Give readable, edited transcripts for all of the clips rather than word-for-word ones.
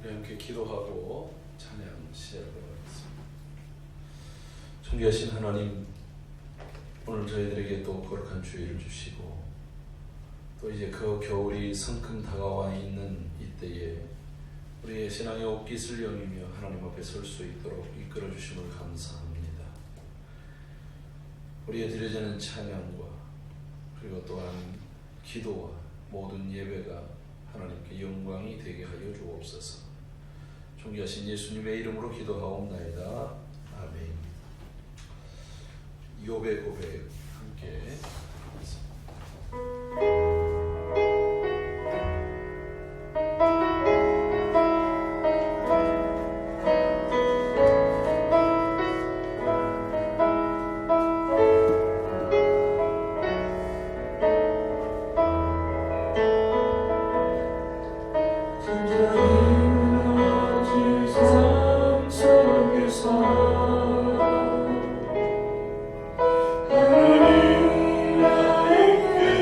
우리 함께 기도하고 찬양 시작하도록 하겠습니다. 존귀하신 하나님, 오늘 저희들에게 또 거룩한 주일을 주시고 또 이제 그 겨울이 성큼 다가와 있는 이때에 우리의 신앙의 옷깃을 여미며 하나님 앞에 설 수 있도록 이끌어 주심을 감사합니다. 우리의 드려지는 찬양과 그리고 또한 기도와 모든 예배가 하나님께 영광이 되게 하여 주옵소서. 존귀하신 예수님의 이름으로 기도하옵나이다. 아멘. 욥의 고백 함께 하겠습니다. 하나님 나에게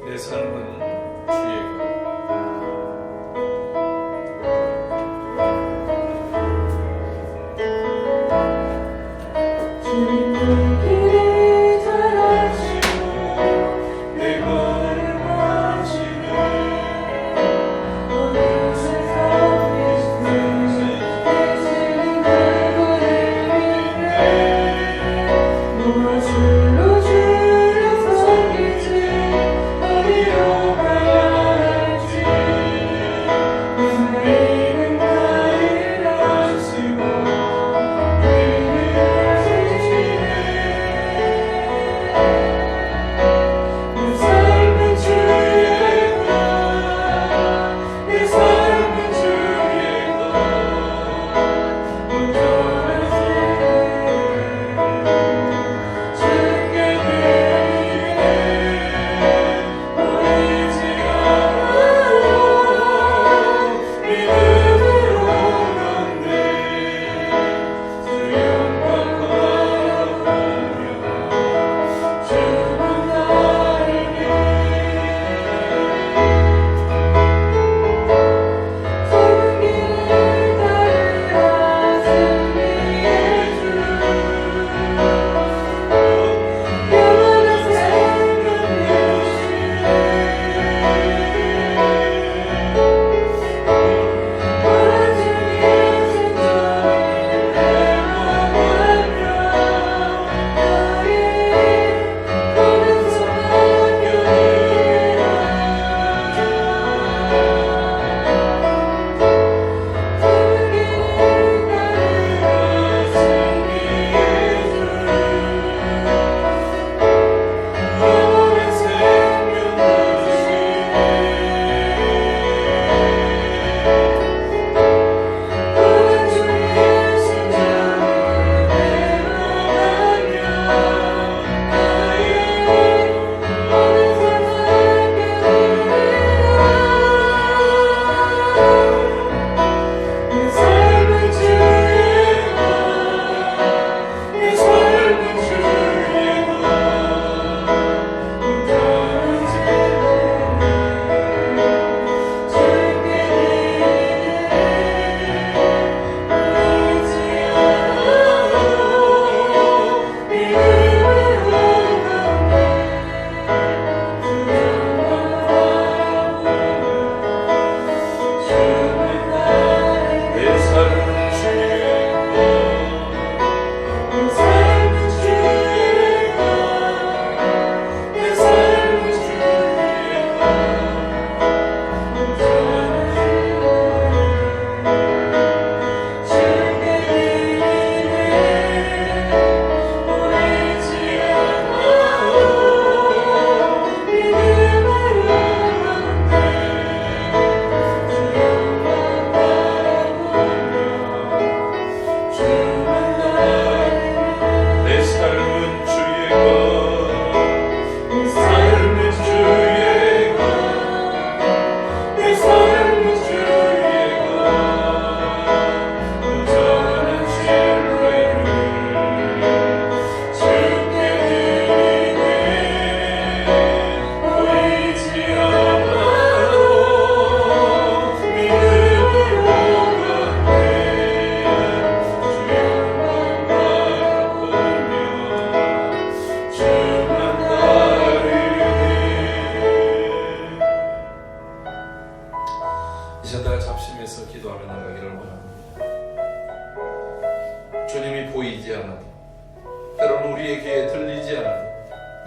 내 삶은 주의 것.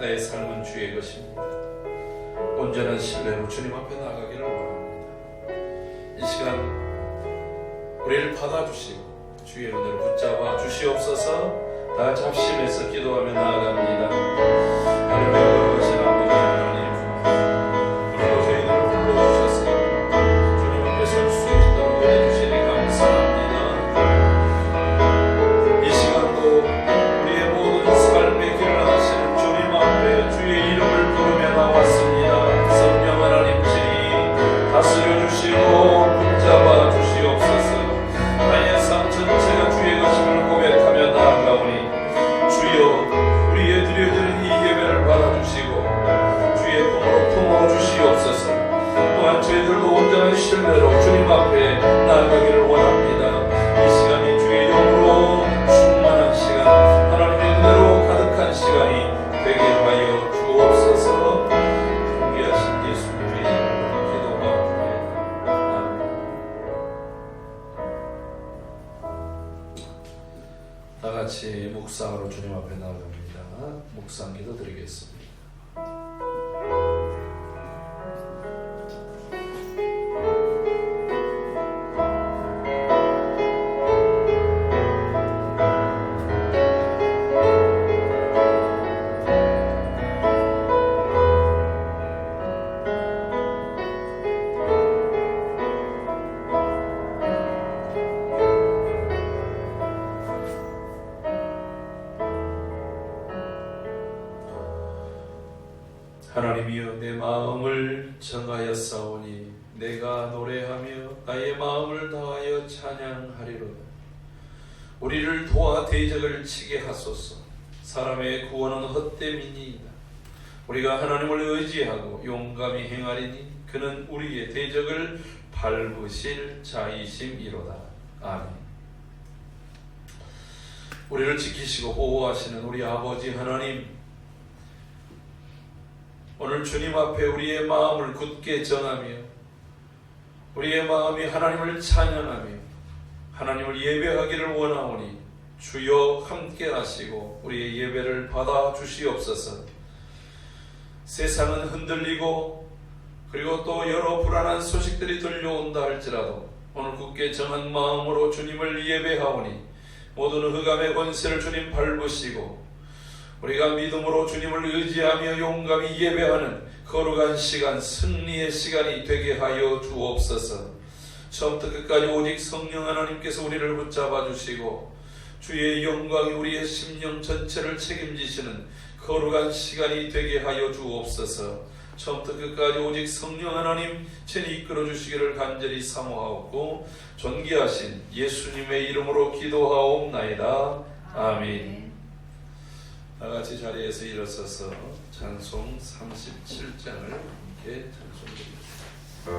나의 삶은 주의 것입니다. 온전한 신뢰로 주님 앞에 나가기를 원합니다. 이 시간 우리를 받아주시고 주의 은혜를 붙잡아 주시옵소서. 다 같이 합심해서 기도하며 나아갑니다. 하나님의 거룩하신 아버지 하나님, 오늘도 저희들을 불러주셔서 주님 앞에 설 수 있도록 해주시니 감사합니다. 이 시간도 우리의 모든 삶의 길을 하시는 주님 앞에 주의 이름을 부르며 나왔습니다. 성령 하나님 친히 다스려 주시고 붙잡아 주시옵소서. 나의 삶 전체가 주의 것임을 고백하며 나아가오니 주여, 우리의 드려지는 이 예배를 받아주시고 신뢰로 주님 앞에 나아가기를 원합니다. 이 시간이 주의 영으로 충만한 시간, 하나님의 은혜로 가득한 시간이 되게 하여 주옵소서. 존귀하신 예수님의 이름으로 기도하옵나이다. 아멘. 다 같이 묵상으로 주님 앞에 나아갑니다. 묵상 기도 드리겠습니다. 하나님이여, 내 마음을 정하였사오니 내가 노래하며 나의 마음을 다하여 찬양하리로다. 우리를 도와 대적을 치게 하소서. 사람의 구원은 헛됨이니이다. 우리가 하나님을 의지하고 용감히 행하리니 그는 우리의 대적을 밟으실 자이심이로다. 아멘. 우리를 지키시고 보호하시는 우리 아버지 하나님, 오늘 주님 앞에 우리의 마음을 굳게 정하며 우리의 마음이 하나님을 찬양하며 하나님을 예배하기를 원하오니 주여 함께 하시고 우리의 예배를 받아 주시옵소서. 세상은 흔들리고 그리고 또 여러 불안한 소식들이 들려온다 할지라도 오늘 굳게 정한 마음으로 주님을 예배하오니 모든 흑암의 권세를 주님 밟으시고 우리가 믿음으로 주님을 의지하며 용감히 예배하는 거룩한 시간, 승리의 시간이 되게 하여 주옵소서. 처음부터 끝까지 오직 성령 하나님께서 우리를 붙잡아 주시고 주의 영광이 우리의 심령 전체를 책임지시는 거룩한 시간이 되게 하여 주옵소서. 처음부터 끝까지 오직 성령 하나님 친히 이끌어 주시기를 간절히 사모하옵고 존귀하신 예수님의 이름으로 기도하옵나이다. 아멘. 다같이 자리에서 일어서서 찬송 37장을 함께 찬송드립니다. 아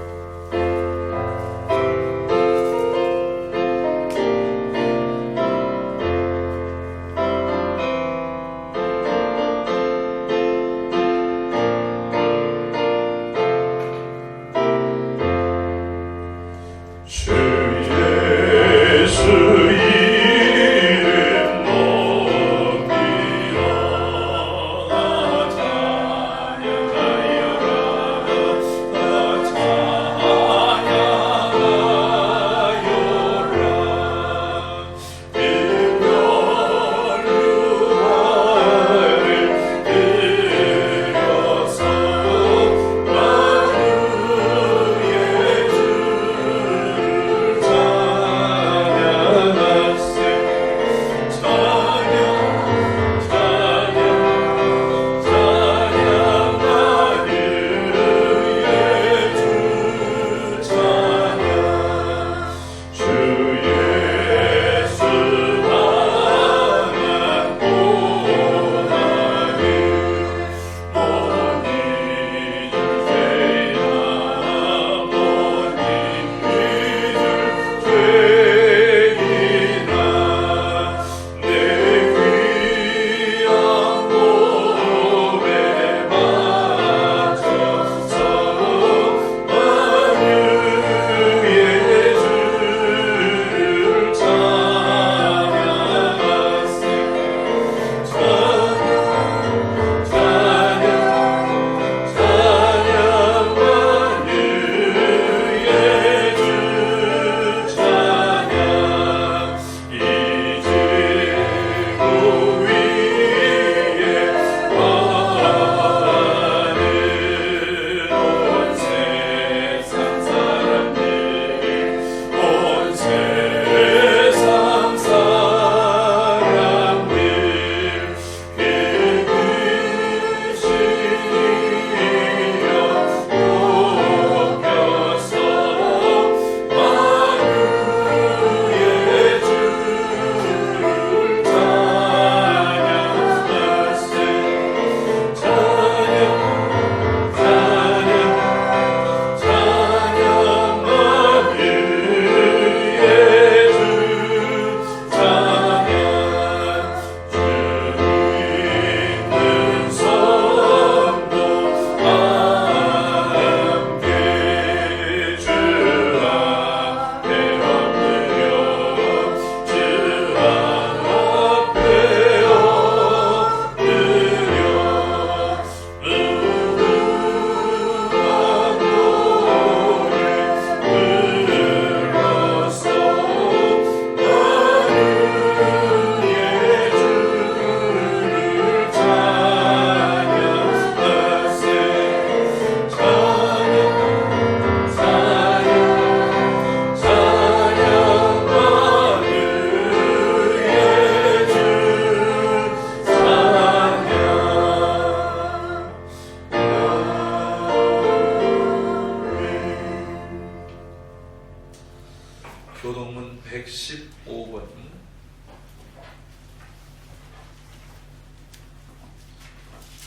115번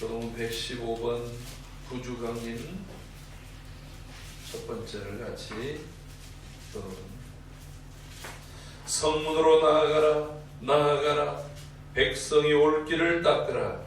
교동문 115번 부주강림 첫 번째를 같이 교동문 성문으로 나아가라 나아가라 백성이 올 길을 닦으라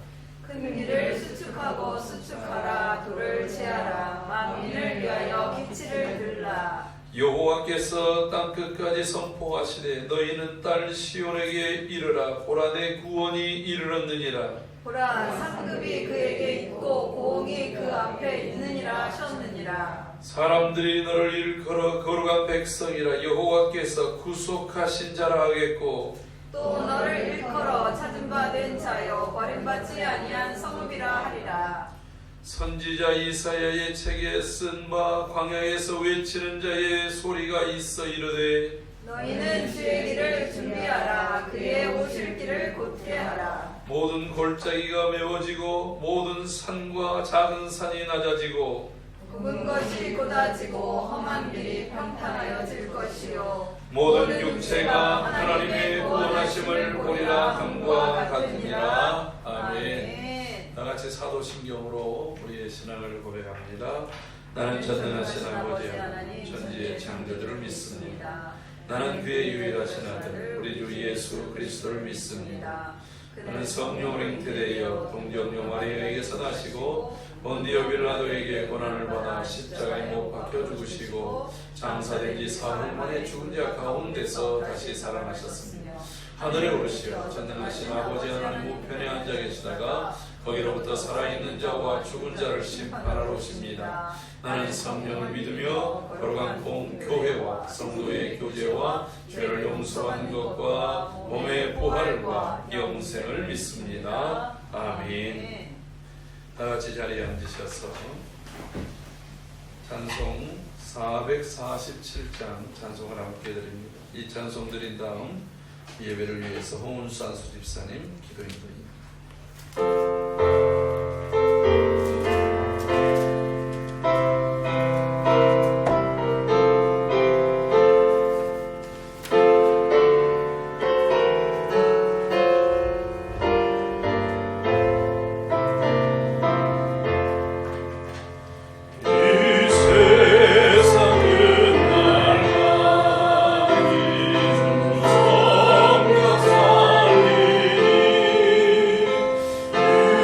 큰 길을 수축하고 수축하라 돌을 채하라 만민을 위하여 기치를 들라 여호와께서 땅끝까지 선포하시되 너희는 딸 시온에게 이르라 보라 내 구원이 이르렀느니라 보라 상급이 그에게 있고 고흥이 그 앞에 있느니라 하셨느니라 사람들이 너를 일컬어 거룩한 백성이라 여호와께서 구속하신 자라 하겠고 또 너를 일컬어 찾은 바 된 자여 버림받지 아니한 성읍이라 하리라 선지자 이사야의 책에 쓴 바 광야에서 외치는 자의 소리가 있어 이르되 너희는 주의 길을 준비하라 그의 오실 길을 곧게 하라 모든 골짜기가 메워지고 모든 산과 작은 산이 낮아지고 굽은 것이 곧아지고 험한 길이 평탄하여질 것이요 모든 육체가 하나님의 구원하심을 보리라 함과 같으니라. 아멘. 다같이 사도신경으로 우리의 신앙을 고백합니다. 나는 전능하신 아버지 하나님 전지의 창조주를 믿습니다. 나는 그의 유일하신 아들 우리 주 예수 그리스도를 믿습니다. 그는 성령으로 잉태되어 동정녀 마리아에게서 나시고 본디오 빌라도에게 고난을 받아 십자가에 못 박혀 죽으시고 장사된 지 사흘 만에 죽은 자 가운데서 다시 살아나셨습니다. 하늘에 오르시어 전능하신 아버지 하나님 우편에 앉아 계시다가 거기로부터 살아있는 자와 죽은 자를 심판하러 오십니다. 나는 성령을 믿으며 거룩한 공교회와 성도의 교제와 죄를 용서하는 것과 몸의 부활과 영생을 믿습니다. 아멘. 다같이 자리에 앉으셔서 찬송 447장 찬송을 함께 드립니다. 이 찬송 드린 다음 예배를 위해서 홍은수 안수 집사님 기도 인도입니다. 주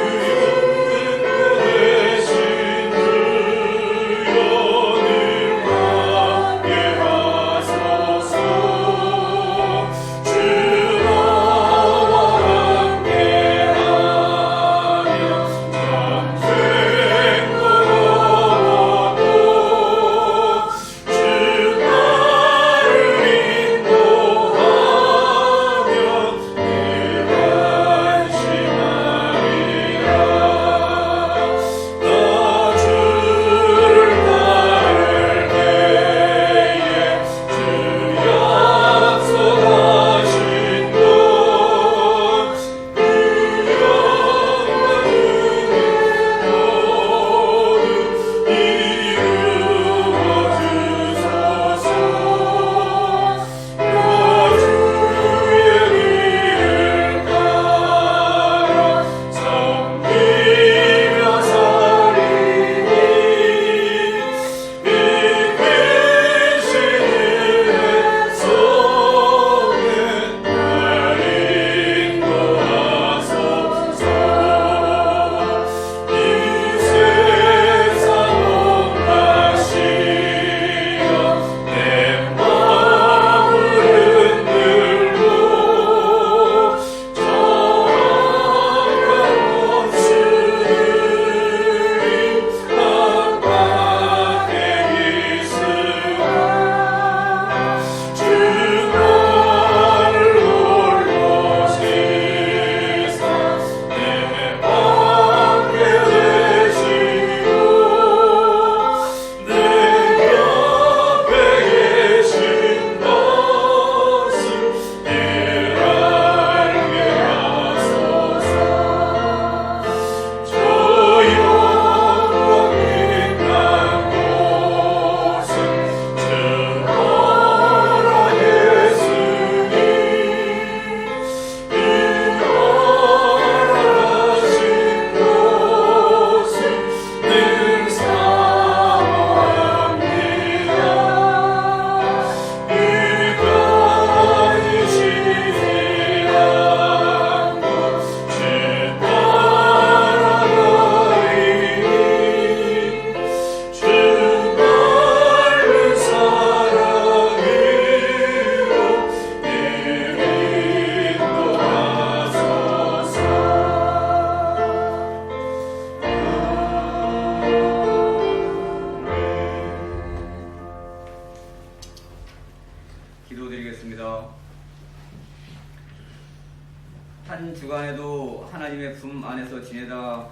한 주간에도 하나님의 품 안에서 지내다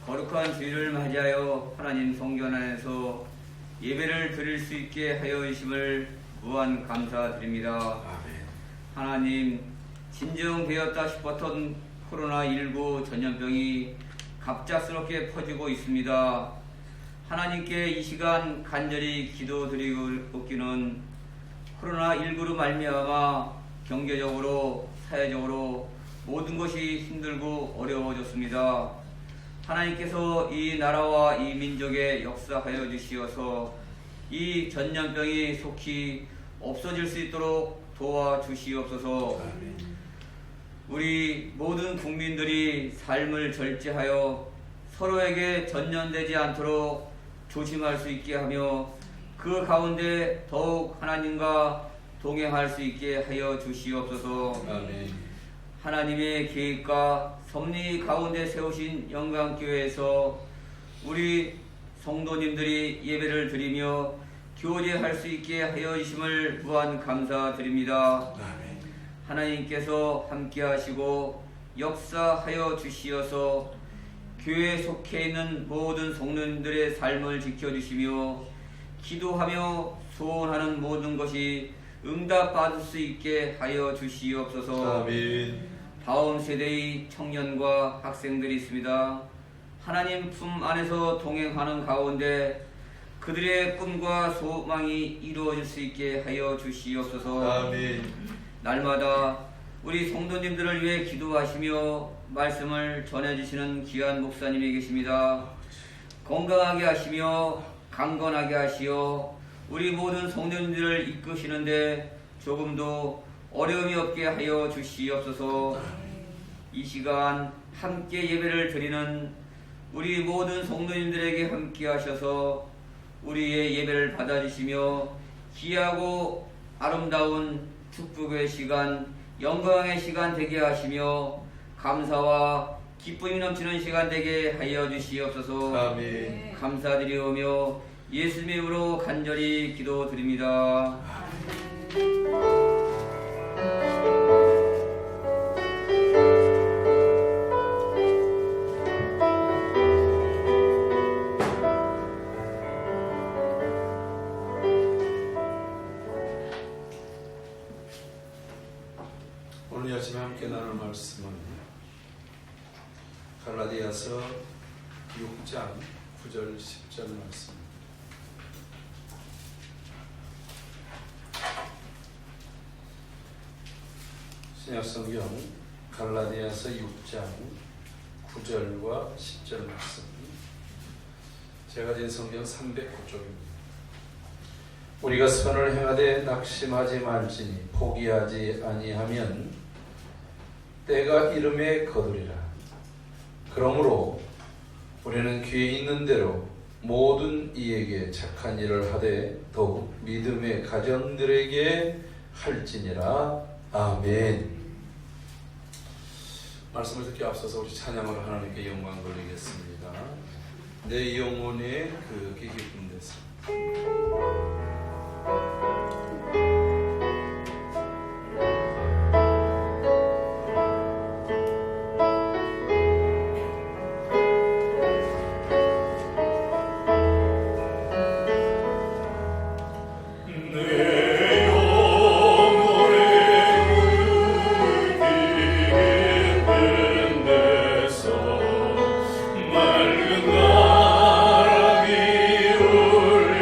거룩한 주일을 맞이하여 하나님 성전 안에서 예배를 드릴 수 있게 하여 주심을 무한 감사드립니다. 아멘. 하나님, 진정되었다 싶었던 코로나19 전염병이 갑작스럽게 퍼지고 있습니다. 하나님께 이 시간 간절히 기도드리고기는 코로나19로 말미암아 경제적으로, 사회적으로 모든 것이 힘들고 어려워졌습니다. 하나님께서 이 나라와 이 민족에 역사하여 주시어서 이 전염병이 속히 없어질 수 있도록 도와주시옵소서. 아멘. 우리 모든 국민들이 삶을 절제하여 서로에게 전염되지 않도록 조심할 수 있게 하며 그 가운데 더욱 하나님과 동행할 수 있게 하여 주시옵소서. 아멘. 하나님의 계획과 섭리 가운데 세우신 영광교회에서 우리 성도님들이 예배를 드리며 교제할 수 있게 하여 주심을 무한 감사드립니다. 아멘. 하나님께서 함께 하시고 역사하여 주시어서 교회에 속해 있는 모든 성도님들의 삶을 지켜주시며 기도하며 소원하는 모든 것이 응답받을 수 있게 하여 주시옵소서. 아멘. 다음 세대의 청년과 학생들이 있습니다. 하나님 품 안에서 동행하는 가운데 그들의 꿈과 소망이 이루어질 수 있게 하여 주시옵소서. 아멘. 날마다 우리 성도님들을 위해 기도하시며 말씀을 전해주시는 귀한 목사님이 계십니다. 건강하게 하시며 강건하게 하시어 우리 모든 성도님들을 이끄시는데 조금도 어려움이 없게 하여 주시옵소서. 이 시간 함께 예배를 드리는 우리 모든 성도님들에게 함께 하셔서 우리의 예배를 받아주시며 귀하고 아름다운 축복의 시간, 영광의 시간 되게 하시며 감사와 기쁨이 넘치는 시간 되게 하여 주시옵소서. 아멘. 감사드리오며 예수님의 이름으로 간절히 기도드립니다. 오늘 아침에 함께 나눌 말씀은 갈라디아서 6장 9절 10절 말씀입니다. 신약성경 갈라디아서 6장 9절과 10절 말씀. 제가 진 성경 309쪽입니다. 우리가 선을 행하되 낙심하지 말지니 포기하지 아니하면 때가 이름에 거두리라. 그러므로 우리는 귀에 있는 대로 모든 이에게 착한 일을 하되 더욱 믿음의 가정들에게 할지니라. 아멘. 말씀을 듣기 앞서서 우리 찬양으로 하나님께 영광 돌리겠습니다. 내 영혼의 그 깊은 데서. 맑은 바람이 울려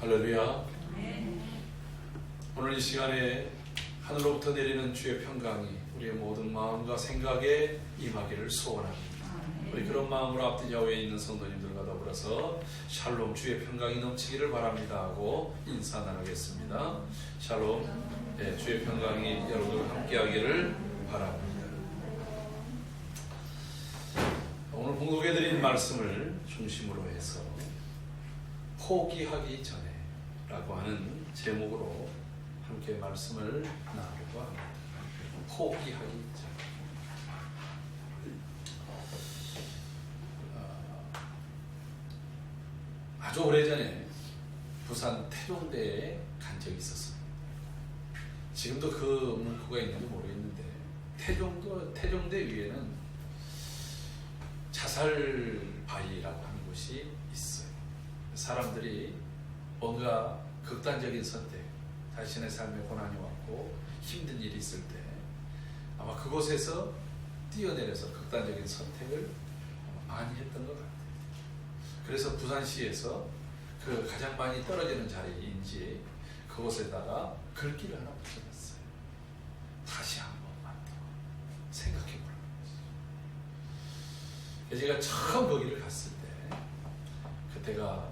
할렐루야. 오늘 이 시간에 하늘로부터 내리는 주의 평강이 우리의 모든 마음과 생각에 임하기를 소원합니다. 우리 그런 마음으로 앞뒤 좌우에 있는 성도님들과 더불어서 샬롬 주의 평강이 넘치기를 바랍니다 하고 인사 나누겠습니다. 샬롬, 네, 주의 평강이 여러분과 함께하기를 바랍니다. 오늘 봉독해드린 말씀을 중심으로 해서 포기하기 전에 라고 하는 제목으로 함께 말씀을 나누려고 합니다. 포기하기 전에. 아주 오래전에 부산 태종대에 간 적이 있었어요. 지금도 그 문구가 있는지 모르겠는데 태종대 위에는 자살바위라고 하는 곳이 있어요. 사람들이 뭔가 극단적인 선택, 자신의 삶에 고난이 왔고 힘든 일이 있을 때 아마 그곳에서 뛰어내려서 극단적인 선택을 많이 했던 것 같아요. 그래서 부산시에서 그 가장 많이 떨어지는 자리인지 그곳에다가 글귀를 하나 붙여놨어요. 다시 한 번만 더 생각해보라는 거죠. 제가 처음 거기를 갔을 때, 그때가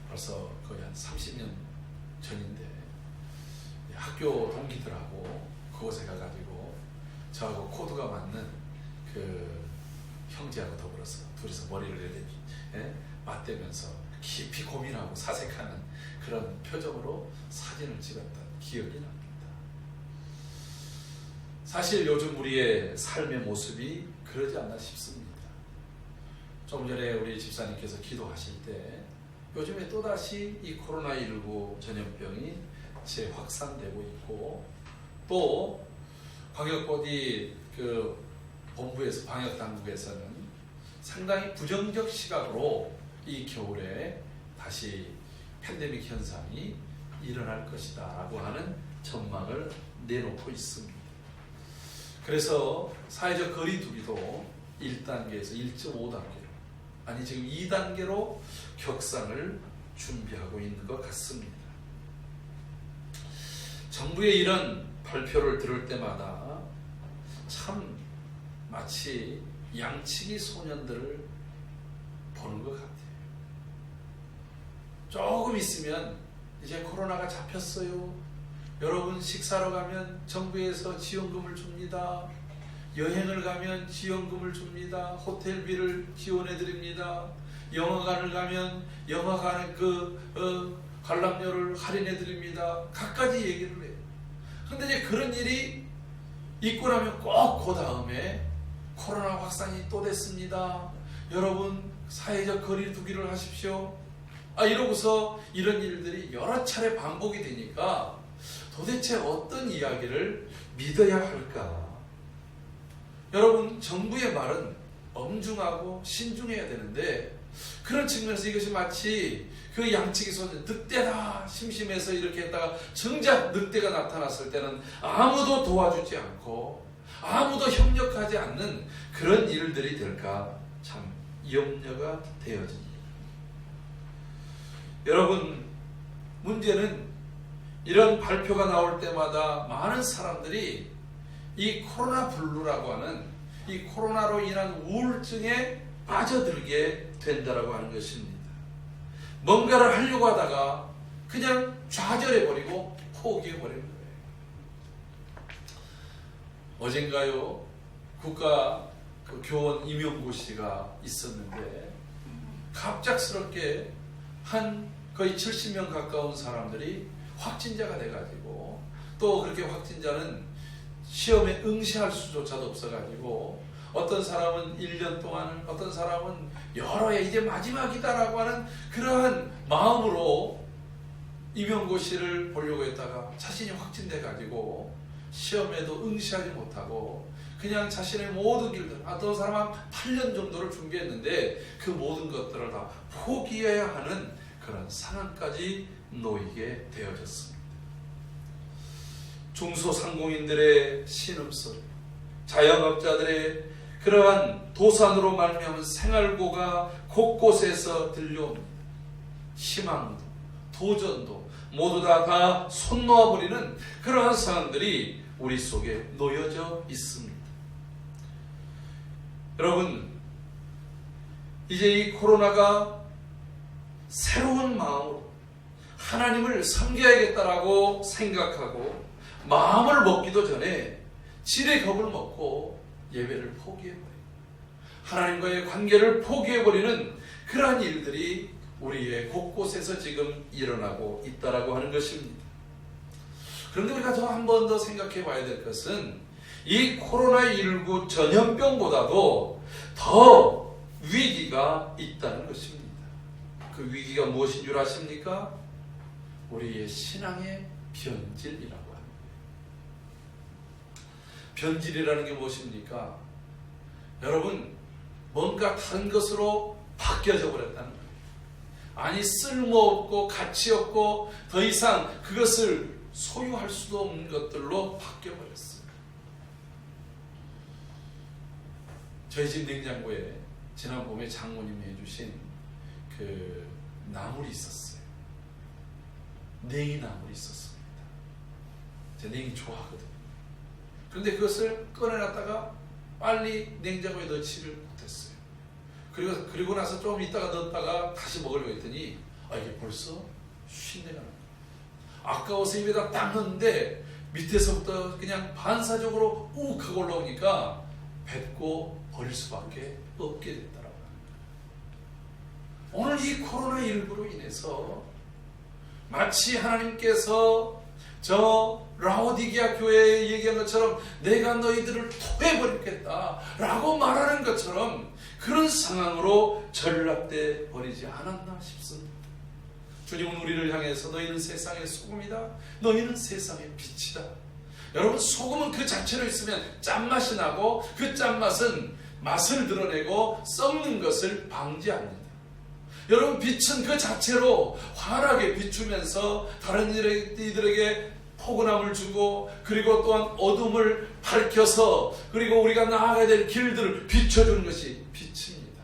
벌써 거의 한 30년 전인데, 학교 동기들하고 그곳에 가가지고 저하고 코드가 맞는 그 형제하고 더불어서 둘이서 머리를 이렇게 맞대면서 깊이 고민하고 사색하는 그런 표정으로 사진을 찍었던 기억이 납니다. 사실 요즘 우리의 삶의 모습이 그러지 않나 싶습니다. 조금 전에 우리 집사님께서 기도하실 때 요즘에 또다시 이 코로나19 전염병이 재확산되고 있고, 또 광역버디 그 본부에서 방역당국에서는 상당히 부정적 시각으로 이 겨울에 다시 팬데믹 현상이 일어날 것이다 라고 하는 전망을 내놓고 있습니다. 그래서 사회적 거리두기도 1단계에서 1.5단계로, 아니 지금 2단계로 격상을 준비하고 있는 것 같습니다. 정부의 이런 발표를 들을 때마다 참 마치 양치기 소년들을 보는 것 같아요. 조금 있으면 이제 코로나가 잡혔어요. 여러분 식사로 가면 정부에서 지원금을 줍니다. 여행을 가면 지원금을 줍니다. 호텔비를 지원해 드립니다. 영화관을 가면 영화관의 관람료를 할인해 드립니다. 갖가지 얘기를 해요. 그런데 이제 그런 일이 있고 나면 꼭 그 다음에 코로나 확산이 또 됐습니다. 여러분 사회적 거리 두기를 하십시오. 이러고서 이런 일들이 여러 차례 반복이 되니까 도대체 어떤 이야기를 믿어야 할까? 여러분 정부의 말은 엄중하고 신중해야 되는데, 그런 측면에서 이것이 마치 그 양치기 소년, 늑대다 심심해서 이렇게 했다가 정작 늑대가 나타났을 때는 아무도 도와주지 않고 아무도 협력하지 않는 그런 일들이 될까 참 염려가 되어집니다. 여러분, 문제는 이런 발표가 나올 때마다 많은 사람들이 이 코로나 블루라고 하는 이 코로나로 인한 우울증에 빠져들게 된다라고 하는 것입니다. 뭔가를 하려고 하다가 그냥 좌절해버리고 포기해버리는 거예요. 어젠가요, 국가 교원 임용고 씨가 있었는데 갑작스럽게 한 거의 70명 가까운 사람들이 확진자가 돼가지고, 또 그렇게 확진자는 시험에 응시할 수조차도 없어가지고 어떤 사람은 1년 동안, 어떤 사람은 여러 해 이제 마지막이다라고 하는 그러한 마음으로 임용고시를 보려고 했다가 자신이 확진돼가지고 시험에도 응시하지 못하고 그냥 자신의 모든 길들, 어떤 사람은 8년 정도를 준비했는데 그 모든 것들을 다 포기해야 하는 그런 상황까지 놓이게 되어졌습니다. 중소상공인들의 신음소리, 자영업자들의 그러한 도산으로 말미암은 생활고가 곳곳에서 들려옵니다. 희망도, 도전도 모두 다 손 놓아버리는 그러한 상황들이 우리 속에 놓여져 있습니다. 여러분, 이제 이 코로나가 새로운 마음으로 하나님을 섬겨야겠다라고 생각하고 마음을 먹기도 전에 지레 겁을 먹고 예배를 포기해버려요. 하나님과의 관계를 포기해버리는 그러한 일들이 우리의 곳곳에서 지금 일어나고 있다라고 하는 것입니다. 그런데 우리가 더 한 번 더 생각해 봐야 될 것은 이 코로나19 전염병보다도 더 위기가 있다는 것입니다. 그 위기가 무엇인 줄 아십니까? 우리의 신앙의 변질이라고 합니다. 변질이라는 게 무엇입니까? 여러분, 뭔가 다른 것으로 바뀌어져 버렸다는 거예요. 아니, 쓸모없고 가치없고 더 이상 그것을 소유할 수도 없는 것들로 바뀌어 버렸어요. 저희 집 냉장고에 지난 봄에 장모님이 해주신 그 나물이 있었어요. 냉이 나물이 있었습니다. 제가 냉이 좋아하거든요. 그런데 그것을 꺼내놨다가 빨리 냉장고에 넣지를 못했어요. 그리고 나서 좀 있다가 넣었다가 다시 먹으려고 했더니 이게 벌써 쉰내가 납니다. 아까워서 입에다 딱 넣었는데 밑에서부터 그냥 반사적으로 욱 하고 올라오니까 뱉고 버릴 수밖에 없게 됐다라고 합니다. 오늘 이 코로나19로 인해서 마치 하나님께서 저 라오디게아 교회에 얘기한 것처럼 내가 너희들을 토해버리겠다 라고 말하는 것처럼 그런 상황으로 전락돼 버리지 않았나 싶습니다. 주님은 우리를 향해서 너희는 세상의 소금이다, 너희는 세상의 빛이다. 여러분, 소금은 그 자체로 있으면 짠맛이 나고 그 짠맛은 맛을 드러내고 썩는 것을 방지합니다. 여러분, 빛은 그 자체로 환하게 비추면서 다른 이들에게 포근함을 주고 그리고 또한 어둠을 밝혀서 그리고 우리가 나아가야 될 길들을 비춰주는 것이 빛입니다.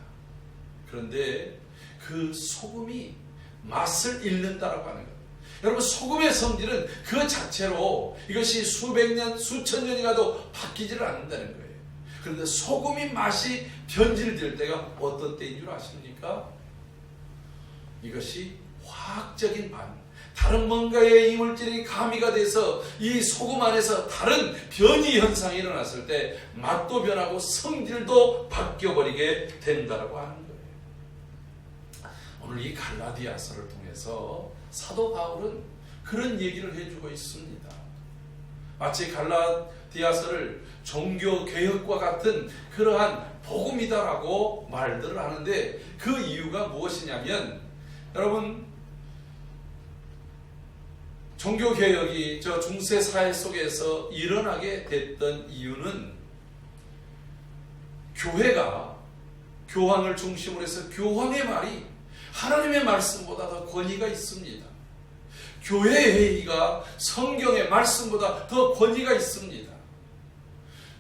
그런데 그 소금이 맛을 잃는다라고 하는 거예요. 여러분, 소금의 성질은 그 자체로 이것이 수백 년, 수천 년이 가도 바뀌지를 않는다는 거예요. 그런데 소금이 맛이 변질될 때가 어떤 때인 줄 아십니까? 이것이 화학적인 반응, 다른 뭔가의 이물질이 가미가 돼서 이 소금 안에서 다른 변이 현상이 일어났을 때 맛도 변하고 성질도 바뀌어버리게 된다고 하는 거예요. 오늘 이 갈라디아서를 통해서 사도 바울은 그런 얘기를 해주고 있습니다. 마치 갈라디아서를 종교개혁과 같은 그러한 복음이다라고 말들을 하는데 그 이유가 무엇이냐면, 여러분, 종교개혁이 저 중세 사회 속에서 일어나게 됐던 이유는 교회가 교황을 중심으로 해서 교황의 말이 하나님의 말씀보다 더 권위가 있습니다. 교회의 회의가 성경의 말씀보다 더 권위가 있습니다.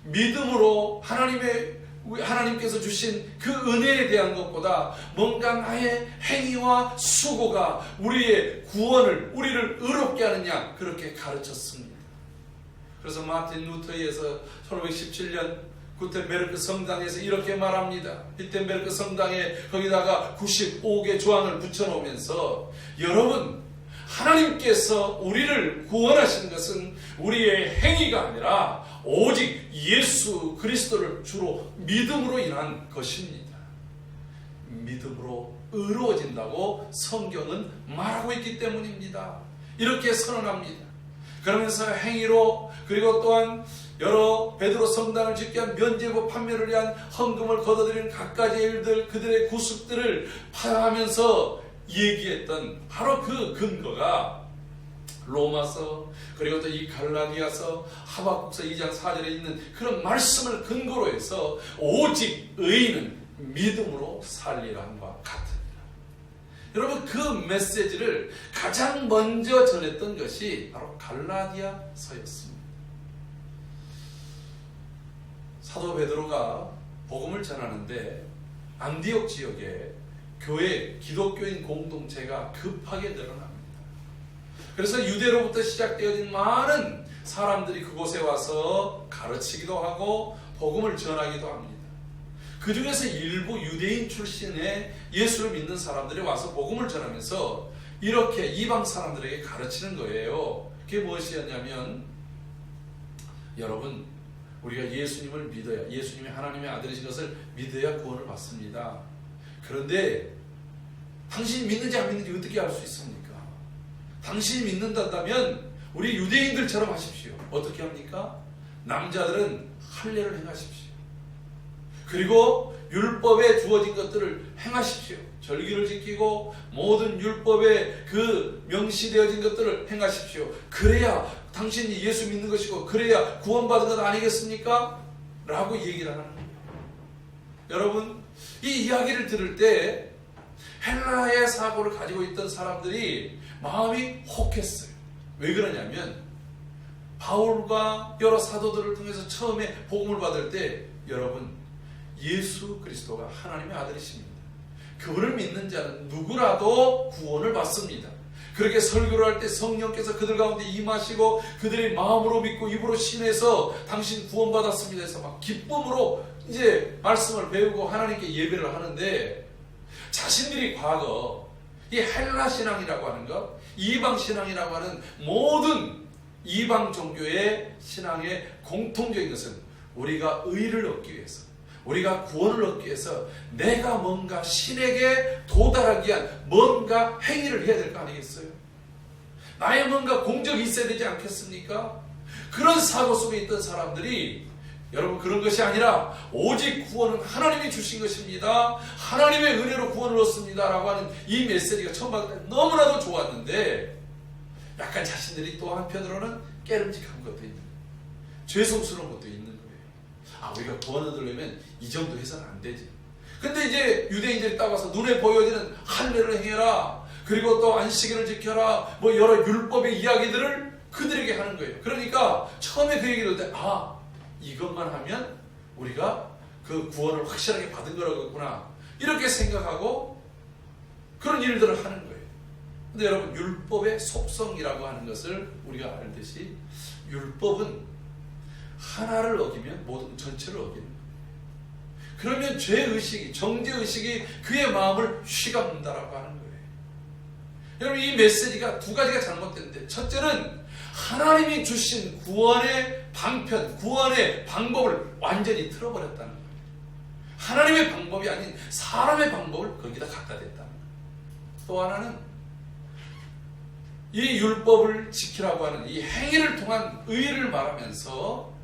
믿음으로 하나님께서 주신 그 은혜에 대한 것보다 뭔가 나의 행위와 수고가 우리의 구원을, 우리를 의롭게 하느냐, 그렇게 가르쳤습니다. 그래서 마틴 루터에서 1517년 구텐베르크 성당에서 이렇게 말합니다. 구텐베르크 성당에 거기다가 95개 조항을 붙여놓으면서, 여러분, 하나님께서 우리를 구원하신 것은 우리의 행위가 아니라 오직 예수 그리스도를 주로 믿음으로 인한 것입니다. 믿음으로 의로워진다고 성경은 말하고 있기 때문입니다. 이렇게 선언합니다. 그러면서 행위로, 그리고 또한 여러 베드로 성당을 짓게 한 면죄부 판매를 위한 헌금을 걷어들이는 갖가지 일들, 그들의 구습들을 파하면서 얘기했던 바로 그 근거가 로마서, 그리고 또 이 갈라디아서, 하박국서 2장 4절에 있는 그런 말씀을 근거로 해서 오직 의인은 믿음으로 살리라 함과 같으니라. 여러분, 그 메시지를 가장 먼저 전했던 것이 바로 갈라디아서였습니다. 사도 베드로가 복음을 전하는데 안디옥 지역에 교회, 기독교인 공동체가 급하게 늘어납니다. 그래서 유대로부터 시작되어진 많은 사람들이 그곳에 와서 가르치기도 하고 복음을 전하기도 합니다. 그 중에서 일부 유대인 출신의 예수를 믿는 사람들이 와서 복음을 전하면서 이렇게 이방 사람들에게 가르치는 거예요. 그게 무엇이었냐면, 여러분, 우리가 예수님을 믿어야, 예수님이 하나님의 아들이신 것을 믿어야 구원을 받습니다. 그런데 당신이 믿는지 안 믿는지 어떻게 알 수 있습니까? 당신이 믿는다면 우리 유대인들처럼 하십시오. 어떻게 합니까? 남자들은 할례를 행하십시오. 그리고 율법에 주어진 것들을 행하십시오. 절기를 지키고 모든 율법에 그 명시되어진 것들을 행하십시오. 그래야 당신이 예수 믿는 것이고 그래야 구원받은 것 아니겠습니까? 라고 얘기를 하는 거예요. 여러분, 이 이야기를 들을 때 헬라의 사고를 가지고 있던 사람들이 마음이 혹했어요. 왜 그러냐면 바울과 여러 사도들을 통해서 처음에 복음을 받을 때, 여러분, 예수 그리스도가 하나님의 아들이십니다. 그분을 믿는 자는 누구라도 구원을 받습니다. 그렇게 설교를 할 때 성령께서 그들 가운데 임하시고 그들이 마음으로 믿고 입으로 신해서 당신 구원받았습니다 해서 막 기쁨으로 이제 말씀을 배우고 하나님께 예배를 하는데, 자신들이 과거 이 헬라 신앙이라고 하는 것, 이방 신앙이라고 하는 모든 이방 종교의 신앙의 공통적인 것은 우리가 의를 얻기 위해서, 우리가 구원을 얻기 위해서 내가 뭔가 신에게 도달하기 위한 뭔가 행위를 해야 될 거 아니겠어요? 나의 뭔가 공적이 있어야 되지 않겠습니까? 그런 사고 속에 있던 사람들이, 여러분, 그런 것이 아니라 오직 구원은 하나님이 주신 것입니다. 하나님의 은혜로 구원을 얻습니다 라고 하는 이 메시지가 처음 받을 때 너무나도 좋았는데, 약간 자신들이 또 한편으로는 깨름직한 것도 있는 거예요. 죄송스러운 것도 있는 거예요. 아, 우리가 구원을 얻으려면 이 정도 해서는 안 되지. 근데 이제 유대인들이 따라서 눈에 보여지는 할례를 행해라, 그리고 또 안식일을 지켜라, 뭐 여러 율법의 이야기들을 그들에게 하는 거예요. 그러니까 처음에 그 얘기를 할 때, 아, 이것만 하면 우리가 그 구원을 확실하게 받은 거라겠구나, 이렇게 생각하고 그런 일들을 하는 거예요. 근데 여러분, 율법의 속성이라고 하는 것을 우리가 알듯이 율법은 하나를 어기면 모든 전체를 어기는 거예요. 그러면 죄의식이, 정죄의식이 그의 마음을 휘감는다라고 하는 거예요. 여러분, 이 메시지가 두 가지가 잘못됐는데, 첫째는 하나님이 주신 구원의 방편, 구원의 방법을 완전히 틀어버렸다는 거예요. 하나님의 방법이 아닌 사람의 방법을 거기다 갖다 댔다는 거예요. 또 하나는 이 율법을 지키라고 하는 이 행위를 통한 의를 말하면서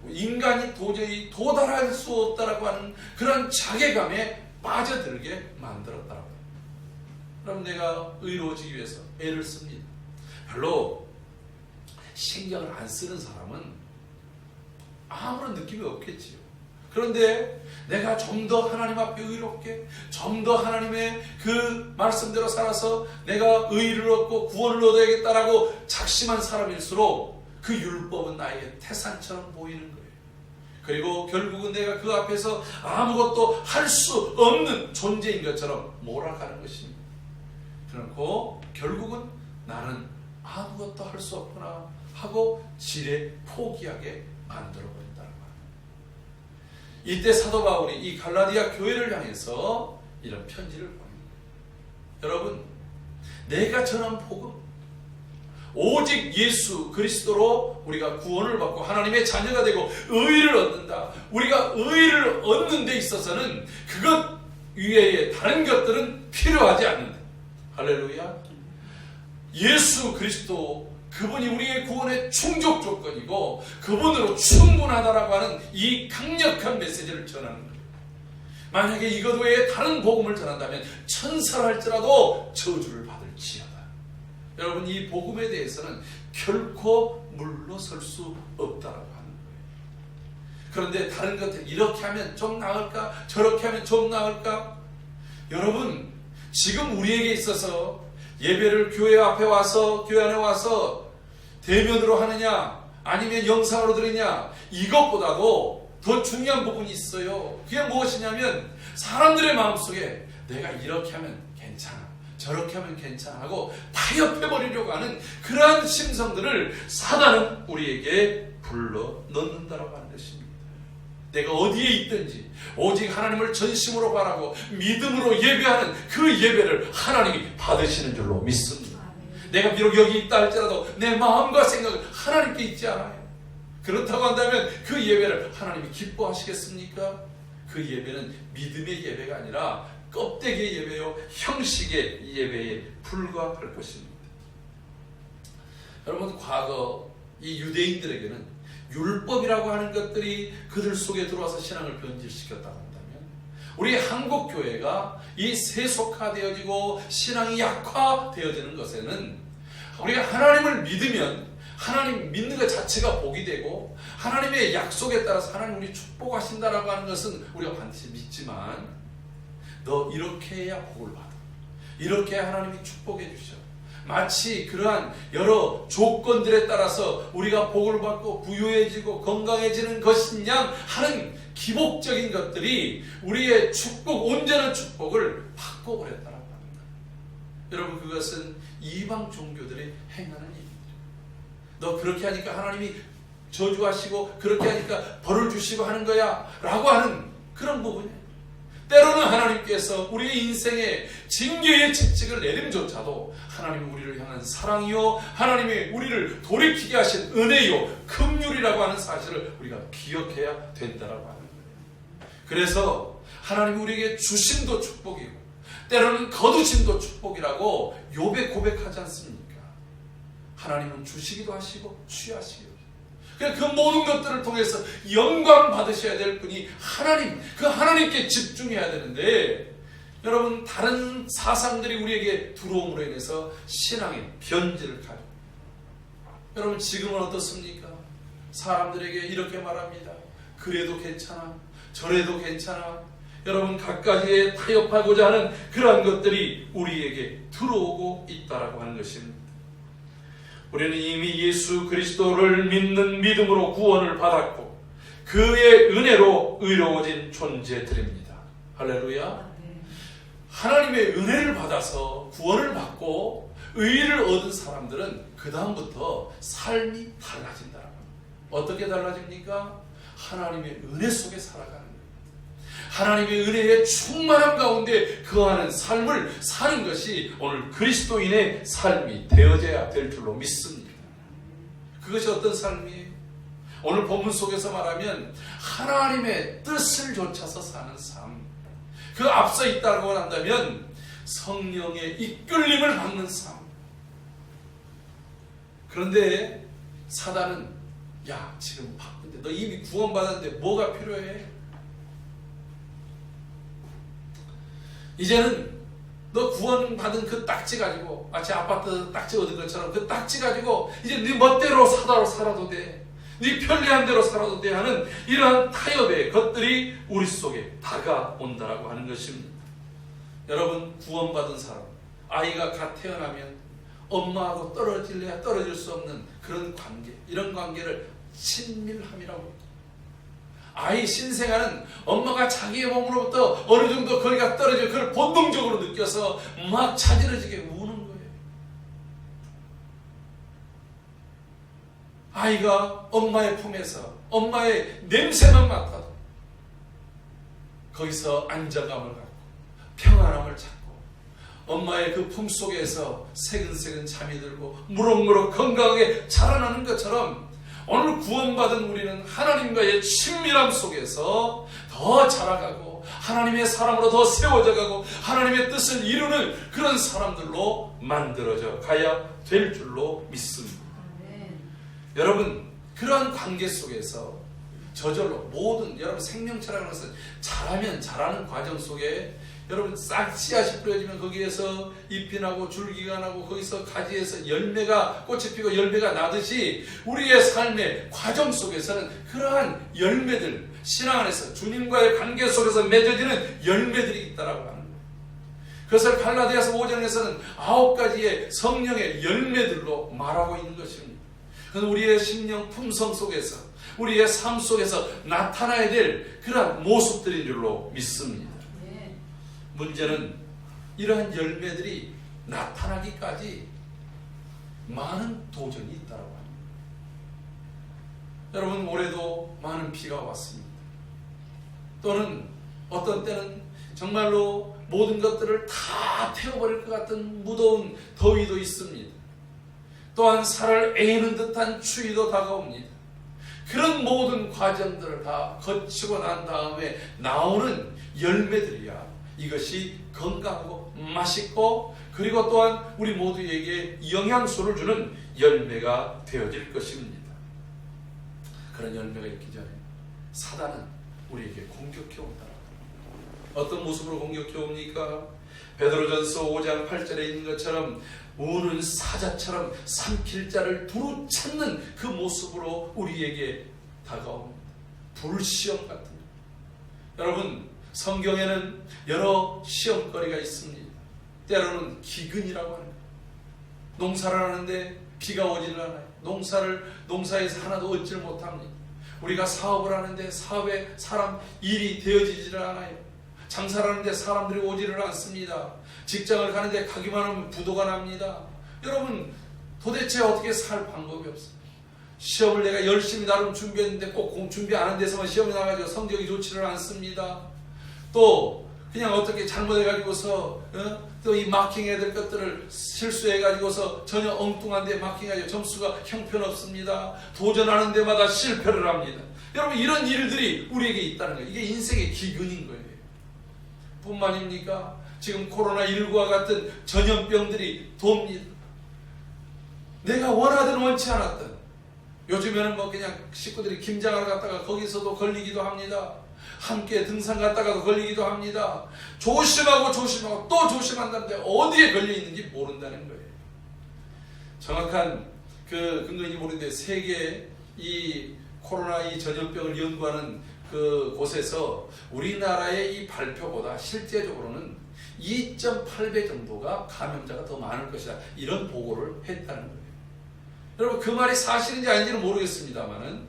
인간이 도저히 도달할 수 없다라고 하는 그런 자괴감에 빠져들게 만들었다라고 해요. 그럼 내가 의로워지기 위해서 애를 씁니다. 별로 신경을 안 쓰는 사람은 아무런 느낌이 없겠지요. 그런데 내가 좀 더 하나님 앞에 의롭게, 좀 더 하나님의 그 말씀대로 살아서 내가 의를 얻고 구원을 얻어야겠다라고 작심한 사람일수록 그 율법은 나에게 태산처럼 보이는 거예요. 그리고 결국은 내가 그 앞에서 아무것도 할 수 없는 존재인 것처럼 몰아가는 것입니다. 그렇고 결국은 나는 아무것도 할 수 없구나 하고 지레 포기하게 만들어버린다는 거예요. 이때 사도 바울이 이 갈라디아 교회를 향해서 이런 편지를 보냅니다. 여러분, 내가 전한 복음, 오직 예수 그리스도로 우리가 구원을 받고 하나님의 자녀가 되고 의를 얻는다. 우리가 의를 얻는 데 있어서는 그것 이외에 다른 것들은 필요하지 않는다. 할렐루야. 예수 그리스도, 그분이 우리의 구원의 충족 조건이고 그분으로 충분하다라고 하는 이 강력한 메시지를 전하는 거예요. 만약에 이것 외에 다른 복음을 전한다면 천사라 할지라도 저주를 받을지어다. 여러분, 이 복음에 대해서는 결코 물러설 수 없다라고 하는 거예요. 그런데 다른 것들, 이렇게 하면 좀 나을까, 저렇게 하면 좀 나을까? 여러분, 지금 우리에게 있어서 예배를 교회 앞에 와서, 교회 안에 와서 대면으로 하느냐 아니면 영상으로 들으냐, 이것보다도 더 중요한 부분이 있어요. 그게 무엇이냐면 사람들의 마음속에 내가 이렇게 하면 괜찮아, 저렇게 하면 괜찮아 하고 타협해버리려고 하는 그러한 심성들을 사단은 우리에게 불러 넣는다라고 하는 것입니다. 내가 어디에 있든지 오직 하나님을 전심으로 바라고 믿음으로 예배하는 그 예배를 하나님이 받으시는 줄로 믿습니다. 내가 비록 여기 있다 할지라도 내 마음과 생각은 하나님께 있지 않아요. 그렇다고 한다면 그 예배를 하나님이 기뻐하시겠습니까? 그 예배는 믿음의 예배가 아니라 껍데기의 예배요 형식의 예배에 불과할 것입니다. 여러분, 과거 이 유대인들에게는 율법이라고 하는 것들이 그들 속에 들어와서 신앙을 변질시켰다고 한다면, 우리 한국 교회가 이 세속화되어지고 신앙이 약화되어지는 것에는 우리가 하나님을 믿으면 하나님 믿는 것 자체가 복이 되고 하나님의 약속에 따라서 하나님 우리 축복하신다라고 하는 것은 우리가 반드시 믿지만, 너 이렇게 해야 복을 받아, 이렇게 해야 하나님이 축복해 주셔, 마치 그러한 여러 조건들에 따라서 우리가 복을 받고 부유해지고 건강해지는 것인 양 하는 기복적인 것들이 우리의 축복, 온전한 축복을 바꿔버렸다라고 합니다. 여러분, 그것은 이방 종교들이 행하는 일입니다. 너 그렇게 하니까 하나님이 저주하시고 그렇게 하니까 벌을 주시고 하는 거야 라고 하는 그런 부분이에요. 때로는 하나님께서 우리의 인생에 징계의 직직을 내림조차도 하나님이 우리를 향한 사랑이요, 하나님이 우리를 돌이키게 하신 은혜요, 긍휼이라고 하는 사실을 우리가 기억해야 된다라고 하는 거예요. 그래서 하나님이 우리에게 주심도 축복이고 때로는 거두심도 축복이라고 욥에 고백하지 않습니까? 하나님은 주시기도 하시고 취하시기도 하시고, 그 모든 것들을 통해서 영광 받으셔야 될 분이 하나님, 그 하나님께 집중해야 되는데, 여러분, 다른 사상들이 우리에게 들어옴으로 인해서 신앙의 변질을 가져. 여러분, 지금은 어떻습니까? 사람들에게 이렇게 말합니다. 그래도 괜찮아, 저래도 괜찮아. 여러분, 각가지에 타협하고자 하는 그러한 것들이 우리에게 들어오고 있다라고 하는 것입니다. 우리는 이미 예수 그리스도를 믿는 믿음으로 구원을 받았고 그의 은혜로 의로워진 존재들입니다. 할렐루야. 하나님의 은혜를 받아서 구원을 받고 의를 얻은 사람들은 그 다음부터 삶이 달라진다라고 합니다. 어떻게 달라집니까? 하나님의 은혜 속에 살아가는 거예요. 하나님의 은혜의 충만함 가운데 거하는 삶을 사는 것이 오늘 그리스도인의 삶이 되어져야 될 줄로 믿습니다. 그것이 어떤 삶이에요? 오늘 본문 속에서 말하면 하나님의 뜻을 좇아서 사는 삶, 그 앞서 있다고 한다면 성령의 이끌림을 받는 삶. 그런데 사단은, 야, 지금 바쁜데 너 이미 구원받았는데 뭐가 필요해? 이제는 너 구원받은 그 딱지 가지고, 마치 아파트 딱지 얻은 것처럼 그 딱지 가지고 이제 네 멋대로 살아도 돼, 네 편리한 대로 살아도 돼 하는 이러한 타협의 것들이 우리 속에 다가온다라고 하는 것입니다. 여러분, 구원받은 사람, 아이가 갓 태어나면 엄마하고 떨어질래야 떨어질 수 없는 그런 관계, 이런 관계를 친밀함이라고 합니다. 아이 신생아는 엄마가 자기의 몸으로부터 어느 정도 거리가 떨어져 그걸 본능적으로 느껴서 막 자지러지게 우는 거예요. 아이가 엄마의 품에서 엄마의 냄새만 맡아도 거기서 안정감을 갖고 평안함을 찾고 엄마의 그 품 속에서 새근새근 잠이 들고 무럭무럭 건강하게 자라나는 것처럼 오늘 구원받은 우리는 하나님과의 친밀함 속에서 더 자라가고 하나님의 사람으로 더 세워져가고 하나님의 뜻을 이루는 그런 사람들로 만들어져 가야 될 줄로 믿습니다. 여러분, 그러한 관계 속에서 저절로 모든 여러분 생명체라는 것은 자라면 자라는 과정 속에 여러분 싹 씨앗이 뿌려지면 거기에서 잎이 나고 줄기가 나고 거기서 가지에서 열매가 꽃이 피고 열매가 나듯이 우리의 삶의 과정 속에서는 그러한 열매들, 신앙 안에서 주님과의 관계 속에서 맺어지는 열매들이 있다라고 하는 거예요. 그것을 갈라디아서 5장에서는 9가지의 성령의 열매들로 말하고 있는 것입니다. 그래서 우리의 심령 품성 속에서 우리의 삶 속에서 나타나야 될 그러한 모습들인 줄로 믿습니다. 문제는 이러한 열매들이 나타나기까지 많은 도전이 있다고 합니다. 여러분, 올해도 많은 비가 왔습니다. 또는 어떤 때는 정말로 모든 것들을 다 태워버릴 것 같은 무더운 더위도 있습니다. 또한 살을 애는 듯한 추위도 다가옵니다. 그런 모든 과정들을 다 거치고 난 다음에 나오는 열매들이야 이것이 건강하고 맛있고 그리고 또한 우리 모두에게 영양소를 주는 열매가 되어질 것입니다. 그런 열매가 있기 전에 사단은 우리에게 공격해 온다. 어떤 모습으로 공격해 옵니까? 베드로전서 5장 8절에 있는 것처럼 우는 사자처럼 삼킬 자를 두루 찾는 그 모습으로 우리에게 다가옵니다. 불시험 같은 것. 여러분, 성경에는 여러 시험거리가 있습니다. 때로는 기근이라고 하는 거예요. 농사를 하는데 비가 오지를 않아요. 농사에서 하나도 얻지를 못합니다. 우리가 사업을 하는데 사업에 사람 일이 되어지지를 않아요. 장사를 하는데 사람들이 오지를 않습니다. 직장을 가는데 가기만 하면 부도가 납니다. 여러분, 도대체 어떻게 살 방법이 없어요. 시험을 내가 열심히 나름 준비했는데 꼭 준비 안 한 데서만 시험이 나가지고 성적이 좋지를 않습니다. 또 그냥 어떻게 잘못해가지고서 또 이 마킹해야 될 것들을 실수해가지고서 전혀 엉뚱한데 마킹해가지고 점수가 형편없습니다. 도전하는 데마다 실패를 합니다. 여러분, 이런 일들이 우리에게 있다는 거예요. 이게 인생의 기근인 거예요. 뿐만입니까? 지금 코로나19와 같은 전염병들이 돕니다. 내가 원하든 원치 않았든 요즘에는 뭐 그냥 식구들이 김장을 갔다가 거기서도 걸리기도 합니다. 함께 등산 갔다가도 걸리기도 합니다. 조심하고 또 조심한다는데 어디에 걸려있는지 모른다는 거예요. 정확한 그 근거인지 모르는데 세계 이 코로나 이 전염병을 연구하는 그 곳에서 우리나라의 이 발표보다 실제적으로는 2.8배 정도가 감염자가 더 많을 것이다. 이런 보고를 했다는 거예요. 여러분, 그 말이 사실인지 아닌지는 모르겠습니다만은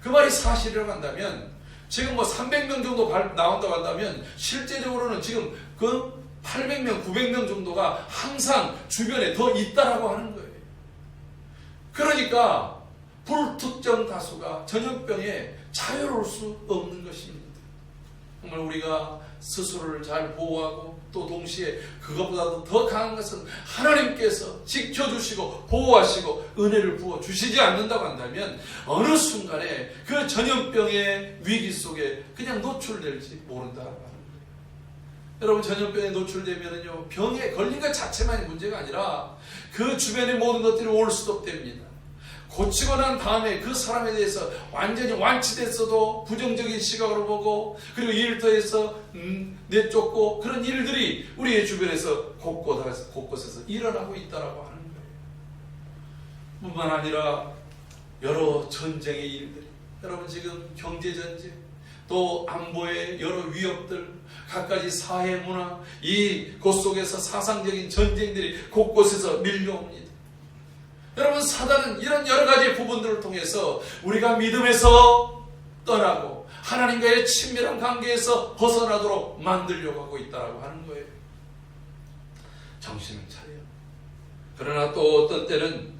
그 말이 사실이라고 한다면 지금 뭐 300명 정도 나온다고 한다면 실제적으로는 지금 그 800명, 900명 정도가 항상 주변에 더 있다라고 하는 거예요. 그러니까 불특정 다수가 전염병에 자유로울 수 없는 것입니다. 정말 우리가 스스로를 잘 보호하고 또 동시에 그것보다도 더 강한 것은 하나님께서 지켜주시고 보호하시고 은혜를 부어주시지 않는다고 한다면 어느 순간에 그 전염병의 위기 속에 그냥 노출될지 모른다고 하는 거예요. 여러분, 전염병에 노출되면요, 병에 걸린 것 자체만이 문제가 아니라 그 주변의 모든 것들이 올 수도 됩니다. 고치고 난 다음에 그 사람에 대해서 완전히 완치됐어도 부정적인 시각으로 보고 그리고 일터에서 내쫓고 그런 일들이 우리의 주변에서 곳곳에서 일어나고 있다라고 하는 거예요. 뿐만 아니라 여러 전쟁의 일들이, 여러분 지금 경제전쟁, 또 안보의 여러 위협들, 갖가지 사회 문화, 이 곳 속에서 사상적인 전쟁들이 곳곳에서 밀려옵니다. 여러분, 사단은 이런 여러 가지 부분들을 통해서 우리가 믿음에서 떠나고 하나님과의 친밀한 관계에서 벗어나도록 만들려고 하고 있다고 하는 거예요. 정신을 차려요. 그러나 또 어떤 때는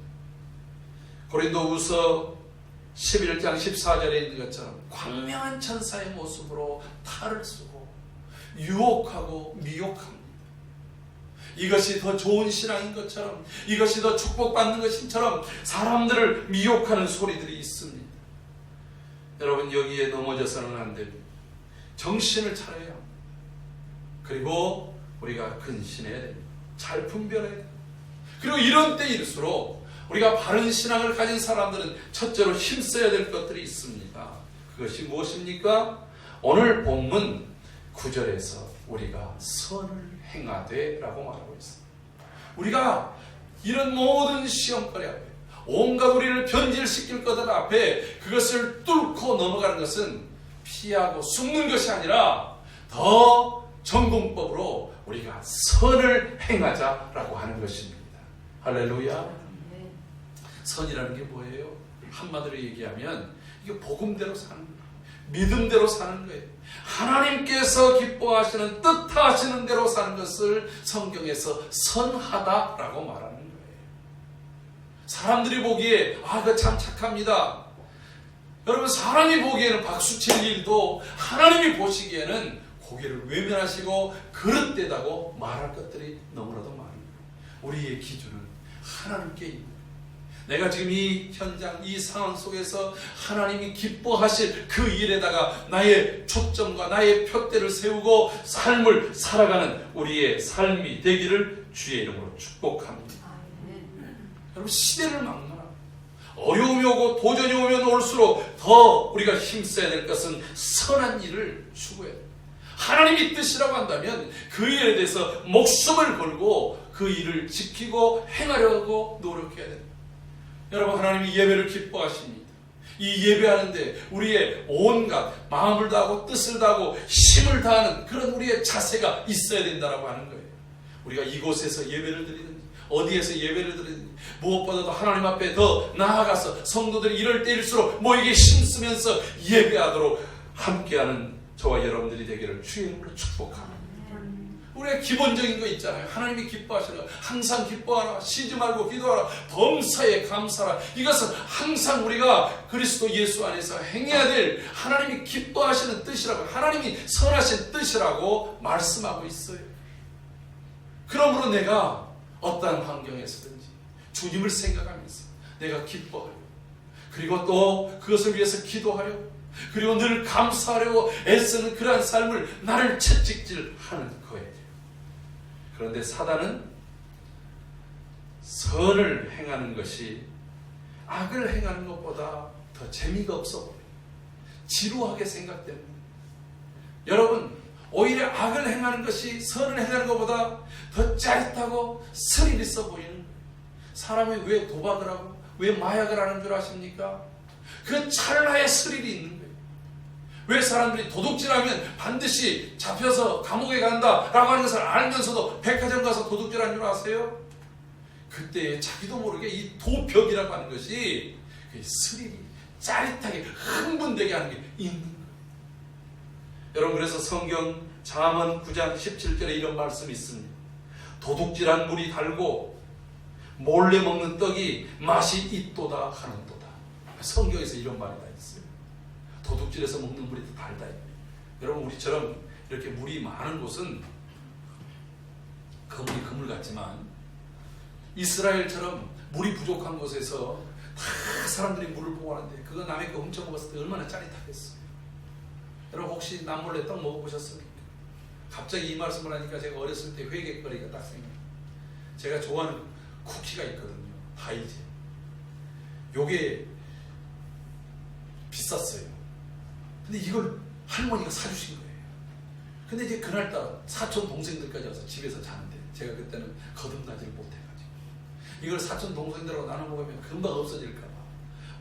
고린도후서 11장 14절에 있는 것처럼 광명한 천사의 모습으로 탈을 쓰고 유혹하고 미혹합니다. 이것이 더 좋은 신앙인 것처럼, 이것이 더 축복받는 것인처럼 사람들을 미혹하는 소리들이 있습니다. 여러분, 여기에 넘어져서는 안 됩니다. 정신을 차려야 합니다. 그리고 우리가 근신해야 됩니다. 잘 분별해야 됩니다. 그리고 이런 때일수록 우리가 바른 신앙을 가진 사람들은 첫째로 힘써야 될 것들이 있습니다. 그것이 무엇입니까? 오늘 본문 9절에서 우리가 선을 행하되 라고 말하고 있습니다. 우리가 이런 모든 시험거리 앞에 온갖 우리를 변질시킬 것들 앞에 그것을 뚫고 넘어가는 것은 피하고 숨는 것이 아니라 더 전공법으로 우리가 선을 행하자라고 하는 것입니다. 할렐루야. 선이라는 게 뭐예요? 한마디로 얘기하면 이게 복음대로 사는 거예요. 믿음대로 사는 거예요. 하나님께서 기뻐하시는 뜻하시는 대로 사는 것을 성경에서 선하다라고 말하는 거예요. 사람들이 보기에 그거 참 착합니다. 여러분, 사람이 보기에는 박수칠 일도 하나님이 보시기에는 고개를 외면하시고 그릇되다고 말할 것들이 너무나도 많은 거예요. 우리의 기준은 하나님께 있는 거예요. 내가 지금 이 현장, 이 상황 속에서 하나님이 기뻐하실 그 일에다가 나의 초점과 나의 표대를 세우고 삶을 살아가는 우리의 삶이 되기를 주의 이름으로 축복합니다. 여러분, 시대를 막론하고 어려움이 오고 도전이 오면 올수록 더 우리가 힘써야 될 것은 선한 일을 추구해야 돼요. 하나님이 뜻이라고 한다면 그 일에 대해서 목숨을 걸고 그 일을 지키고 행하려고 노력해야 됩니다. 여러분, 하나님이 예배를 기뻐하십니다. 이 예배하는데 우리의 온갖 마음을 다하고 뜻을 다하고 힘을 다하는 그런 우리의 자세가 있어야 된다고 하는 거예요. 우리가 이곳에서 예배를 드리든지 어디에서 예배를 드리든지 무엇보다도 하나님 앞에 더 나아가서 성도들이 이럴 때일수록 모이게 힘쓰면서 예배하도록 함께하는 저와 여러분들이 되기를 주의 이름으로 축복합니다. 우리가 기본적인 거 있잖아요. 하나님이 기뻐하시는 거 항상 기뻐하라, 쉬지 말고 기도하라, 범사에 감사하라. 이것은 항상 우리가 그리스도 예수 안에서 행해야 될 하나님이 기뻐하시는 뜻이라고, 하나님이 선하신 뜻이라고 말씀하고 있어요. 그러므로 내가 어떠한 환경에서든지 주님을 생각하면서 내가 기뻐하려고, 그리고 또 그것을 위해서 기도하려고, 그리고 늘 감사하려고 애쓰는 그러한 삶을 나를 채찍질하는 거예요. 그런데 사단은 선을 행하는 것이 악을 행하는 것보다 더 재미가 없어 보여요. 지루하게 생각됩니다. 여러분, 오히려 악을 행하는 것이 선을 행하는 것보다 더 짜릿하고 스릴 있어 보이는 거예요. 사람이 왜 도박을 하고 왜 마약을 하는 줄 아십니까? 그 찰나의 스릴이 있는 거예요. 왜 사람들이 도둑질하면 반드시 잡혀서 감옥에 간다라고 하는 것을 알면서도 백화점 가서 도둑질하는 줄 아세요? 그때 자기도 모르게 이 도벽이라고 하는 것이 스릴이 짜릿하게 흥분되게 하는 게 있는 거예요. 여러분, 그래서 성경 잠언 9장 17절에 이런 말씀이 있습니다. 도둑질한 물이 달고 몰래 먹는 떡이 맛이 있도다 하는도다. 성경에서 이런 말이 다 있어요. 도둑질해서 먹는 물이 더 달다. 여러분, 우리처럼 이렇게 물이 많은 곳은 그물이 그물 같지만 이스라엘처럼 물이 부족한 곳에서 다 사람들이 물을 보고 하는데 그거 남의 거 훔쳐 먹었을 때 얼마나 짜릿하겠어요. 여러분, 혹시 남몰래 떡 먹어보셨습니까? 갑자기 이 말씀을 하니까 제가 어렸을 때 회개거리가 딱 생겨요. 제가 좋아하는 쿠키가 있거든요. 다이제. 요게 비쌌어요. 근데 이걸 할머니가 사주신 거예요. 근데 이제 그날따라 사촌 동생들까지 와서 집에서 자는데 제가 그때는 거듭나지를 못해가지고 이걸 사촌 동생들하고 나눠 먹으면 금방 없어질까봐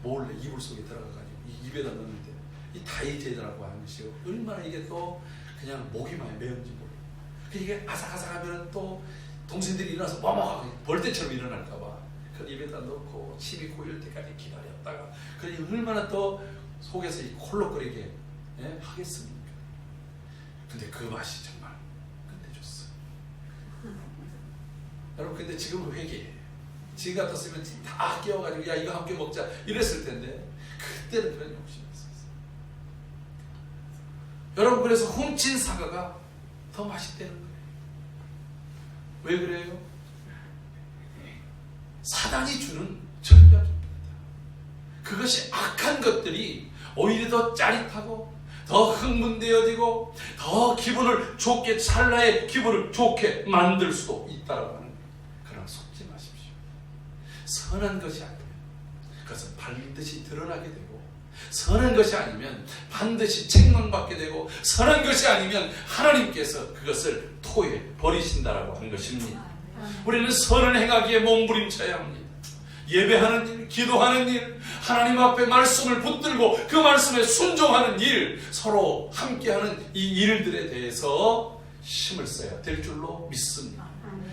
몰래 이불 속에 들어가가지고 이 입에다 넣는데 이 다이제라고 하는 것이 얼마나 이게 또 그냥 목이 많이 매운지 몰라요. 이게 아삭아삭하면 또 동생들이 일어나서 뭐뭐 벌떼처럼 일어날까봐 그 입에다 넣고 침이 고일 때까지 기다렸다가 그러니 얼마나 또 속에서 이 콜록거리게 하겠습니까? 근데 그 맛이 정말 끝내줬어요. 여러분, 근데 지금은 회개해요. 지금 같았으면 다 끼워가지고 야 이거 함께 먹자 이랬을 텐데 그때는 그런 욕심이 있었어요. 여러분, 그래서 훔친 사과가 더 맛있다는 거예요. 왜 그래요? 사단이 주는 전략입니다. 그것이 악한 것들이 오히려 더 짜릿하고 더 흥분되어지고 더 기분을 좋게, 찰나의 기분을 좋게 만들 수도 있다고 하는 거예요. 그러나 속지 마십시오. 선한 것이 아니면 그것은 반드시 드러나게 되고, 선한 것이 아니면 반드시 책망받게 되고, 선한 것이 아니면 하나님께서 그것을 토해 버리신다라고 하는 것입니다. 우리는 선을 행하기에 몸부림쳐야 합니다. 예배하는 일, 기도하는 일, 하나님 앞에 말씀을 붙들고 그 말씀에 순종하는 일, 서로 함께하는 이 일들에 대해서 힘을 써야 될 줄로 믿습니다.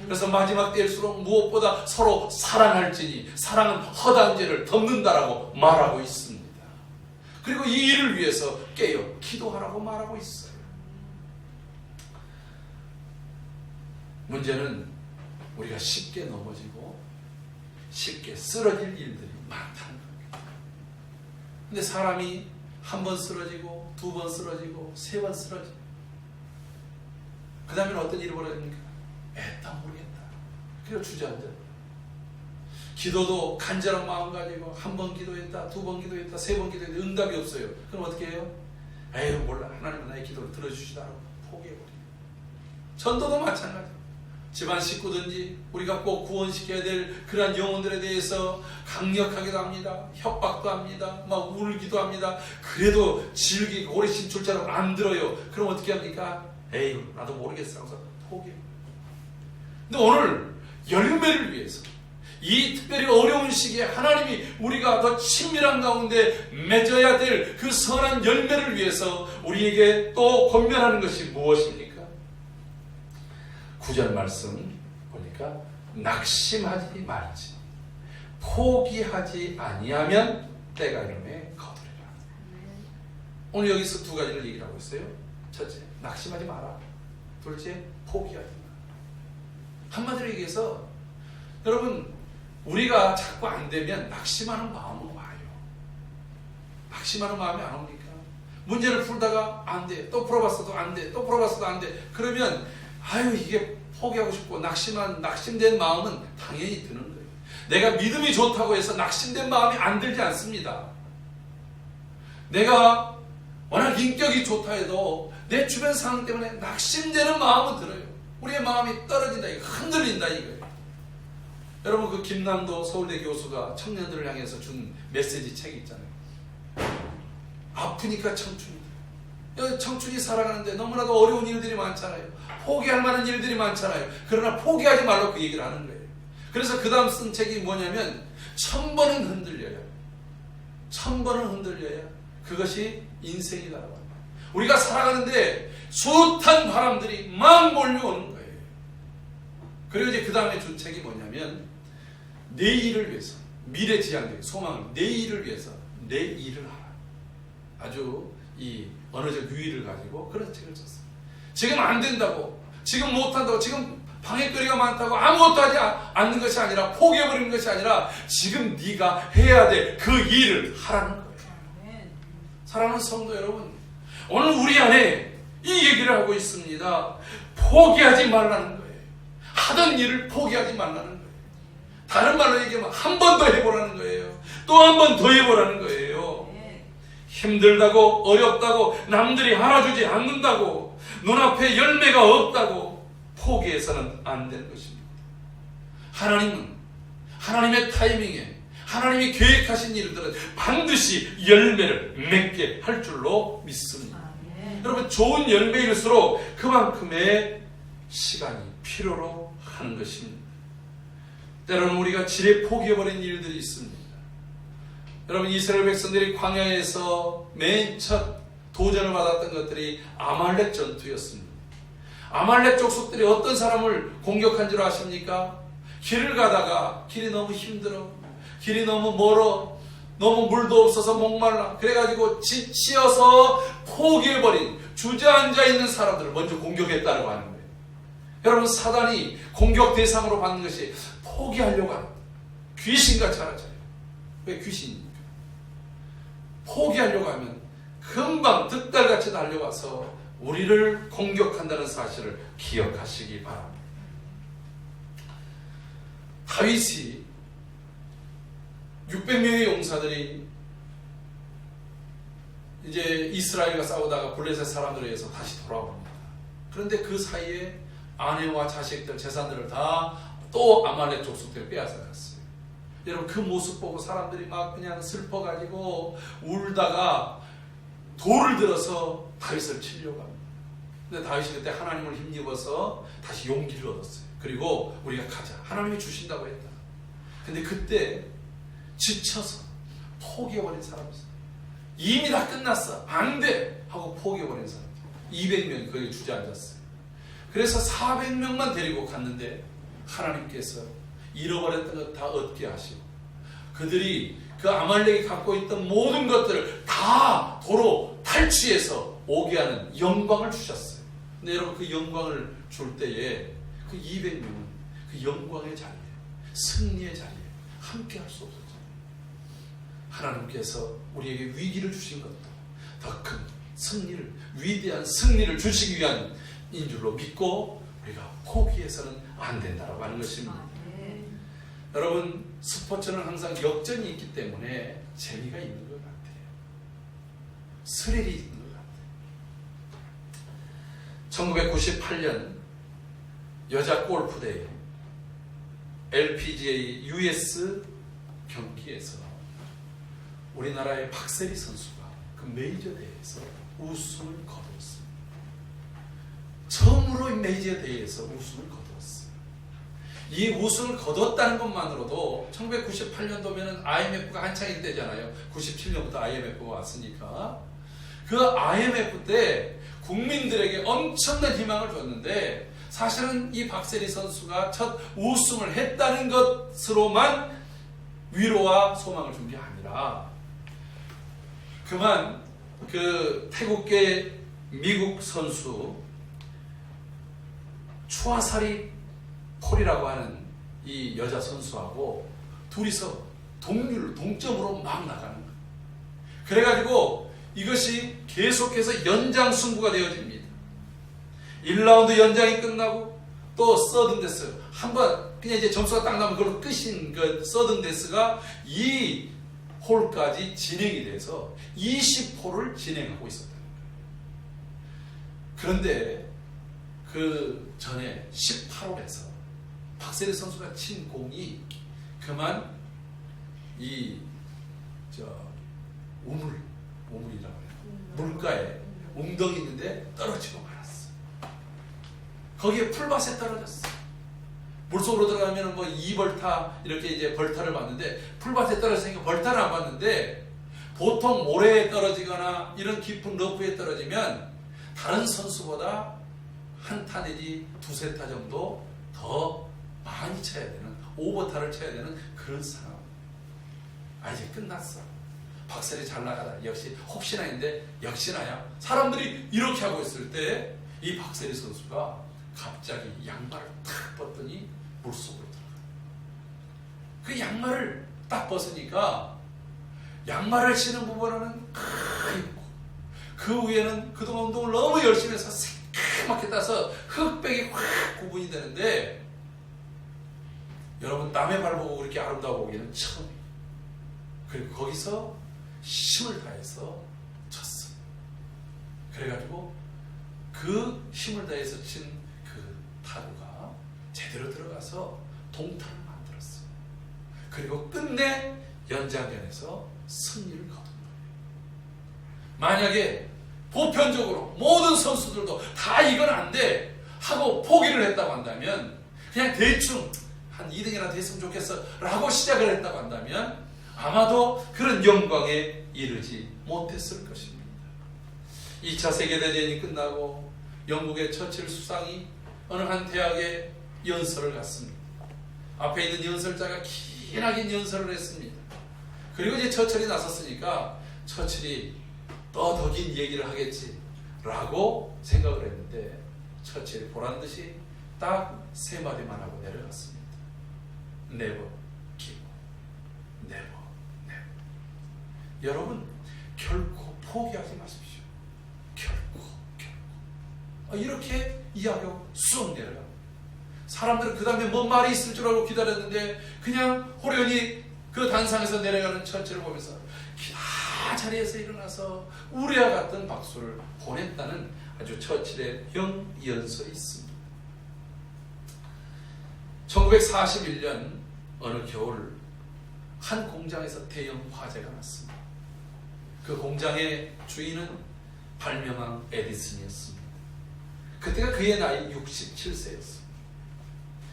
그래서 마지막 때일수록 무엇보다 서로 사랑할지니 사랑은 허단 죄를 덮는다라고 말하고 있습니다. 그리고 이 일을 위해서 깨어 기도하라고 말하고 있어요. 문제는 우리가 쉽게 넘어지고 쉽게 쓰러질 일들이 많다는 겁니다. 근데 사람이 한 번 쓰러지고 두 번 쓰러지고 세 번 쓰러지고 그 다음에는 어떤 일이 벌어집니까? 애다 모르겠다. 그리고 주저앉아. 기도도 간절한 마음 가지고 한 번 기도했다, 두 번 기도했다, 세 번 기도했다, 응답이 없어요. 그럼 어떻게 해요? 에휴 몰라, 하나님은 나의 기도를 들어주시다 하고 포기해버려요. 전도도 마찬가지예요. 집안 식구든지 우리가 꼭 구원시켜야 될 그러한 영혼들에 대해서 강력하게도 합니다. 협박도 합니다. 막 울기도 합니다. 그래도 지르기 오래 심출자로 안 들어요. 그럼 어떻게 합니까? 에이 나도 모르겠어 하고서 포기해요. 근데 오늘 열매를 위해서 이 특별히 어려운 시기에 하나님이 우리가 더 친밀한 가운데 맺어야 될 그 선한 열매를 위해서 우리에게 또 권면하는 것이 무엇입니까? 9절 말씀 보니까 낙심하지 말지 포기하지 아니하면 때가 이름에 거두리라. 오늘 여기서 두 가지를 얘기를 하고 있어요. 첫째, 낙심하지 마라. 둘째, 포기하지 마라. 한마디로 얘기해서 여러분 우리가 자꾸 안 되면 낙심하는 마음은 와요. 낙심하는 마음이 안 옵니까? 문제를 풀다가 안 돼. 또 풀어봤어도 안 돼. 또 풀어봤어도 안 돼. 그러면 아유 이게 포기하고 싶고 낙심된 마음은 당연히 드는 거예요. 내가 믿음이 좋다고 해서 낙심된 마음이 안 들지 않습니다. 내가 워낙 인격이 좋다 해도 내 주변 상황 때문에 낙심되는 마음은 들어요. 우리의 마음이 떨어진다, 흔들린다 이거예요. 여러분 그 김남도 서울대 교수가 청년들을 향해서 준 메시지 책이 있잖아요. 아프니까 청춘이다. 청춘이 살아가는데 너무나도 어려운 일들이 많잖아요. 포기할 만한 일들이 많잖아요. 그러나 포기하지 말라고 그 얘기를 하는 거예요. 그래서 그 다음 쓴 책이 뭐냐면 1000번은 흔들려야 1000번은 흔들려야 그것이 인생이다라고 합니다. 우리가 살아가는데 숱한 바람들이 막 몰려오는 거예요. 그리고 이제 그 다음에 준 책이 뭐냐면 내일을 위해서 미래지향적 소망을 내일을 위해서 내 일을 하라. 아주 이 언어적 유의를 가지고 그런 책을 썼어요. 지금 안 된다고, 지금 못한다고, 지금 방해거리가 많다고 아무것도 하지 않는 것이 아니라 포기해버리는 것이 아니라 지금 네가 해야 될 그 일을 하라는 거예요. 사랑하는 성도 여러분, 오늘 우리 안에 이 얘기를 하고 있습니다. 포기하지 말라는 거예요. 하던 일을 포기하지 말라는 거예요. 다른 말로 얘기하면 한 번 더 해보라는 거예요. 또 한 번 더 해보라는 거예요. 힘들다고 어렵다고 남들이 알아주지 않는다고 눈앞에 열매가 없다고 포기해서는 안 되는 것입니다. 하나님은 하나님의 타이밍에 하나님이 계획하신 일들은 반드시 열매를 맺게 할 줄로 믿습니다. 여러분 좋은 열매일수록 그만큼의 시간이 필요로 하는 것입니다. 때로는 우리가 지레 포기해버린 일들이 있습니다. 여러분 이스라엘 백성들이 광야에서 맨 첫 도전을 받았던 것들이 아말렉 전투였습니다. 아말렉 족속들이 어떤 사람을 공격한 줄 아십니까? 길을 가다가 길이 너무 힘들어, 길이 너무 멀어, 너무 물도 없어서 목말라, 그래가지고 지치어서 포기해버린 주저앉아 있는 사람들을 먼저 공격했다고 하는 거예요. 여러분 사단이 공격 대상으로 받는 것이 포기하려고 합니다. 귀신같이 알아차려요. 왜 귀신입니까? 포기하려고 하면 금방 득달같이 달려와서 우리를 공격한다는 사실을 기억하시기 바랍니다. 다윗이 600명의 용사들이 이제 이스라엘과 싸우다가 블레셋 사람들에 의해서 다시 돌아옵니다. 그런데 그 사이에 아내와 자식들, 재산들을 다 또 아말렉 족속들이 빼앗아갔어요. 여러분 그 모습 보고 사람들이 막 그냥 슬퍼가지고 울다가 돌을 들어서 다윗을 치려고 합니다. 근데 다윗이 그때 하나님을 힘입어서 다시 용기를 얻었어요. 그리고 우리가 가자, 하나님이 주신다고 했다. 근데 그때 지쳐서 포기해버린 사람이 있어요. 이미 다 끝났어, 안 돼 하고 포기해버린 사람 200명이 거기에 주저앉았어요. 그래서 400명만 데리고 갔는데 하나님께서 잃어버렸던 것 다 얻게 하시고 그들이 그 아말렉이 갖고 있던 모든 것들을 다 도로 탈취해서 오게 하는 영광을 주셨어요. 근데 여러분 그 영광을 줄 때에 그 200명은 그 영광의 자리에, 승리의 자리에 함께 할 수 없었죠. 하나님께서 우리에게 위기를 주신 것도 더 큰 승리를, 위대한 승리를 주시기 위한 인 줄로 믿고 우리가 포기해서는 안 된다라고 하는 것입니다. 여러분, 스포츠는 항상 역전이 있기 때문에 재미가 있는 것 같아요. 스릴이 있는 것 같아요. 1998년 여자 골프 대회 LPGA US 경기에서 우리나라의 박세리 선수가 그 메이저 대회에서 우승을 거두었습니다. 처음으로 이 메이저 대회에서 우승을 거두었어요. 이 우승을 거뒀다는 것만으로도 1998년도면은 IMF가 한창일 때잖아요. 97년부터 IMF가 왔으니까 그 IMF 때 국민들에게 엄청난 희망을 줬는데 사실은 이 박세리 선수가 첫 우승을 했다는 것으로만 위로와 소망을 준 게 아니라 그만 그 태국계 미국 선수 추아사리 폴이라고 하는 이 여자 선수하고 둘이서 동점으로 막 나가는 거예요. 그래가지고 이것이 계속해서 연장 승부가 되어집니다. 1라운드 연장이 끝나고 또 서든데스 한번 그냥 이제 점수가 딱 나면 그걸로 끝인 그 서든데스가 이 홀까지 진행이 돼서 20홀을 진행하고 있었다는 거예요. 그런데 그 전에 18홀에서 박세리 선수가 친 공이 그만 이 우물이라고 해요. 물가에 웅덩이 있는데 떨어지고 말았어. 거기에 풀밭에 떨어졌어. 물속으로 들어가면 뭐 2벌타 이렇게 이제 벌타를 봤는데 풀밭에 떨어지니까 벌타를 안 봤는데 보통 모래에 떨어지거나 이런 깊은 러프에 떨어지면 다른 선수보다 한 타 내지 두세 타 정도 더 많이 쳐야 되는, 오버타를 쳐야 되는 그런 상황. 이제 끝났어. 박세리 잘 나가다. 역시 혹시나 했는데 역시나야. 사람들이 이렇게 하고 있을 때 이 박세리 선수가 갑자기 양말을 탁 벗더니 물속으로 들어가. 그 양말을 딱 벗으니까 양말을 신은 부분은 크고 그 위에는 그동안 운동을 너무 열심히 해서 새까맣게 따서 흑백이 확 구분이 되는데 여러분 남의 발 보고 그렇게 아름다워 보기는 처음이에요. 그리고 거기서 힘을 다해서 쳤어. 그래가지고 그 힘을 다해서 친 그 타구가 제대로 들어가서 동타를 만들었어요. 그리고 끝내 연장전에서 승리를 거둔 거예요. 만약에 보편적으로 모든 선수들도 다 이건 안 돼 하고 포기를 했다고 한다면 그냥 대충 한 2등이나 됐으면 좋겠어 라고 시작을 했다고 한다면 아마도 그런 영광에 이르지 못했을 것입니다. 2차 세계대전이 끝나고 영국의 처칠 수상이 어느 한 대학에 연설을 갔습니다. 앞에 있는 연설자가 기나긴 연설을 했습니다. 그리고 이제 처칠이 나섰으니까 처칠이 더 긴 얘기를 하겠지 라고 생각을 했는데 처칠이 보란듯이 딱 3마디만 하고 내려갔습니다. Never give up. Never. 여러분 결코 포기하지 마십시오. 결코. 이렇게 이야기하고 쑥 내려가. 사람들은 그 다음에 뭔 말이 있을 줄 알고 기다렸는데 그냥 호련히 그 단상에서 내려가는 처치를 보면서 기다 자리에서 일어나서 우리와 같은 박수를 보냈다는 아주 처칠의 영연설이 있습니다. 1941년 어느 겨울 한 공장에서 대형 화재가 났습니다. 그 공장의 주인은 발명왕 에디슨이었습니다. 그때가 그의 나이 67세였습니다.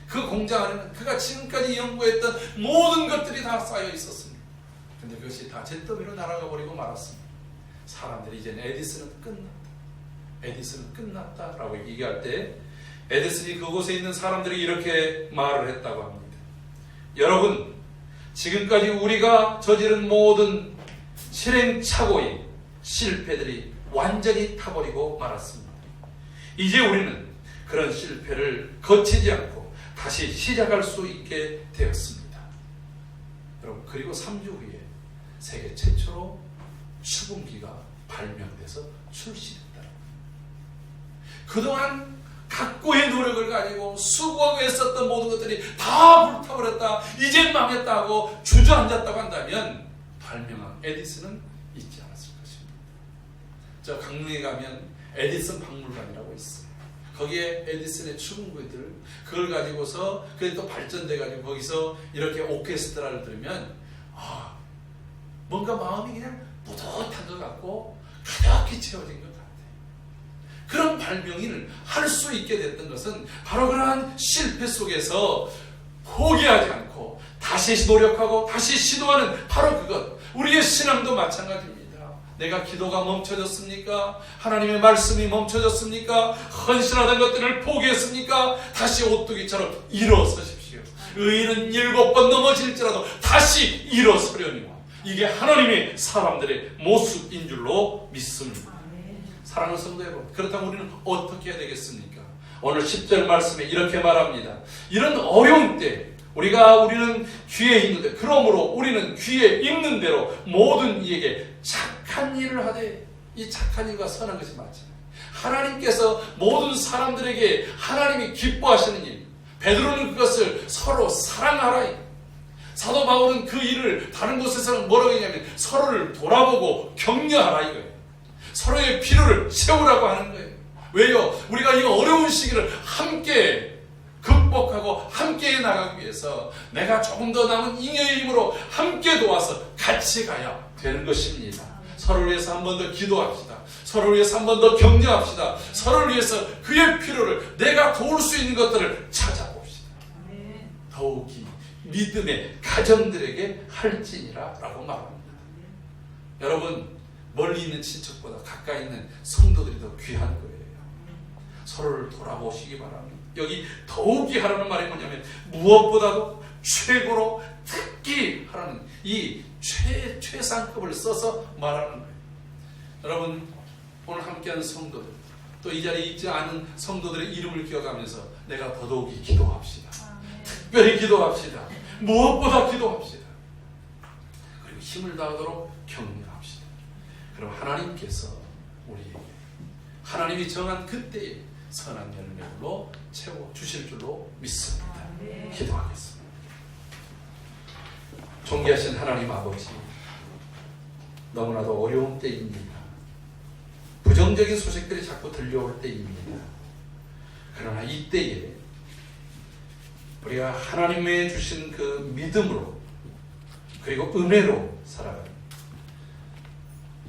그 공장 안에는 그가 지금까지 연구했던 모든 것들이 다 쌓여 있었습니다. 근데 그것이 다 잿더미로 날아가 버리고 말았습니다. 사람들이 이제는 에디슨은 끝났다라고 얘기할 때 에디슨이 그곳에 있는 사람들이 이렇게 말을 했다고 합니다. 여러분, 지금까지 우리가 저지른 모든 실행착오의 실패들이 완전히 타버리고 말았습니다. 이제 우리는 그런 실패를 거치지 않고 다시 시작할 수 있게 되었습니다. 여러분, 그리고 3주 후에 세계 최초로 추궁기가 발명돼서 출시됐다. 그동안 각고의 노력을 가지고 수고하고 애썼던 모든 것들이 다 불타버렸다, 이젠 망했다고 주저앉았다고 한다면 발명한 에디슨은 있지 않았을 것입니다. 저 강릉에 가면 에디슨 박물관이라고 있어요. 거기에 에디슨의 추궁구들, 그걸 가지고서 그게 또 발전돼가지고 거기서 이렇게 오케스트라를 들으면 뭔가 마음이 그냥 뿌듯한 것 같고 가득히 채워진 것 같아요. 그런 발명을 할 수 있게 됐던 것은 바로 그러한 실패 속에서 포기하지 않고 다시 노력하고 다시 시도하는 바로 그것. 우리의 신앙도 마찬가지입니다. 내가 기도가 멈춰졌습니까? 하나님의 말씀이 멈춰졌습니까? 헌신하던 것들을 포기했습니까? 다시 오뚜기처럼 일어서십시오. 의인은 7번 넘어질지라도 다시 일어서려니와. 이게 하나님의 사람들의 모습인 줄로 믿습니다. 사랑하는 성도 여러분, 그렇다면 우리는 어떻게 해야 되겠습니까? 오늘 10절 말씀에 이렇게 말합니다. 이런 어려운 때 우리는 귀에 있는데, 그러므로 우리는 귀에 있는 대로 모든 이에게 착한 일을 하되, 이 착한 일과 선한 것이 맞잖아요. 하나님께서 모든 사람들에게 하나님이 기뻐하시는 일, 베드로는 그것을 서로 사랑하라. 사도 바울은 그 일을 다른 곳에서는 뭐라고 했냐면 서로를 돌아보고 격려하라 이거예요. 서로의 필요를 채우라고 하는 거예요. 왜요? 우리가 이 어려운 시기를 함께 극복하고 함께 나가기 위해서 내가 조금 더 남은 잉여의 힘으로 함께 도와서 같이 가야 되는 것입니다. 서로를 위해서 한 번 더 기도합시다. 서로를 위해서 한 번 더 격려합시다. 서로를 위해서 그의 필요를, 내가 도울 수 있는 것들을 찾아봅시다. 더욱이 믿음의 가정들에게 할지니라 라고 말합니다. 여러분, 멀리 있는 친척보다 가까이 있는 성도들이 더 귀한 거예요. 서로를 돌아보시기 바랍니다. 여기 더욱이 하라는 말이 뭐냐면 무엇보다도 최고로 특히 하라는 이 최상급을 써서 말하는 거예요. 여러분, 오늘 함께하는 성도들, 또 이 자리에 있지 않은 성도들의 이름을 기억하면서 내가 더더욱이 기도합시다. 특별히 기도합시다. 무엇보다 기도합시다. 그리고 힘을 다하도록 격려합시다. 그럼 하나님께서 우리에게 하나님이 정한 그때에 선한 열매로 채워 주실 줄로 믿습니다. 기도하겠습니다. 존귀하신 하나님 아버지, 너무나도 어려운 때입니다. 부정적인 소식들이 자꾸 들려올 때입니다. 그러나 이때에 우리가 하나님의 주신 그 믿음으로 그리고 은혜로 살아가는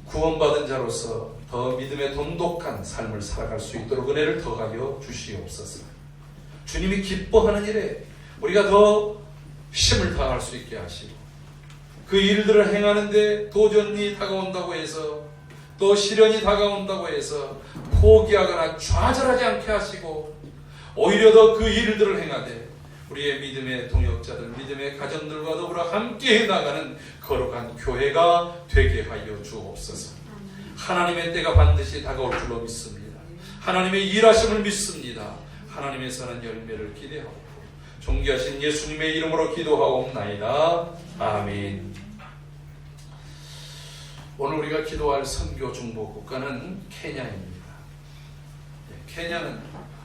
구원받은 자로서 더 믿음의 돈독한 삶을 살아갈 수 있도록 은혜를 더하여 주시옵소서. 주님이 기뻐하는 일에 우리가 더 힘을 다할 수 있게 하시고, 그 일들을 행하는데 도전이 다가온다고 해서, 또 시련이 다가온다고 해서 포기하거나 좌절하지 않게 하시고, 오히려 더 그 일들을 행하되 우리의 믿음의 동역자들, 믿음의 가정들과 더불어 함께 나가는 거룩한 교회가 되게 하여 주옵소서. 하나님의 때가 반드시 다가올 줄로 믿습니다. 하나님의 일하심을 믿습니다. 하나님의 선한 열매를 기대하고 존귀하신 예수님의 이름으로 기도하옵나이다. 아멘. 오늘 우리가 기도할 선교 중보 국가는 케냐입니다. 케냐는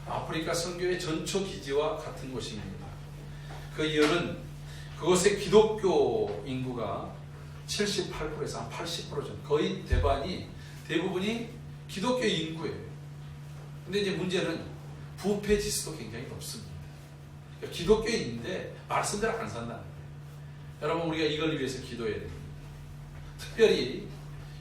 아프리카 선교의 전초 기지와 같은 곳입니다. 그 이유는 그곳의 기독교 인구가 78%에서 한 80% 정도, 거의 대부분이 기독교 인구예요. 근데 이제 문제는 부패 지수도 굉장히 높습니다. 그러니까 기독교인인데 말씀대로 안 산다는 거예요. 여러분, 우리가 이걸 위해서 기도해야 됩니다. 특별히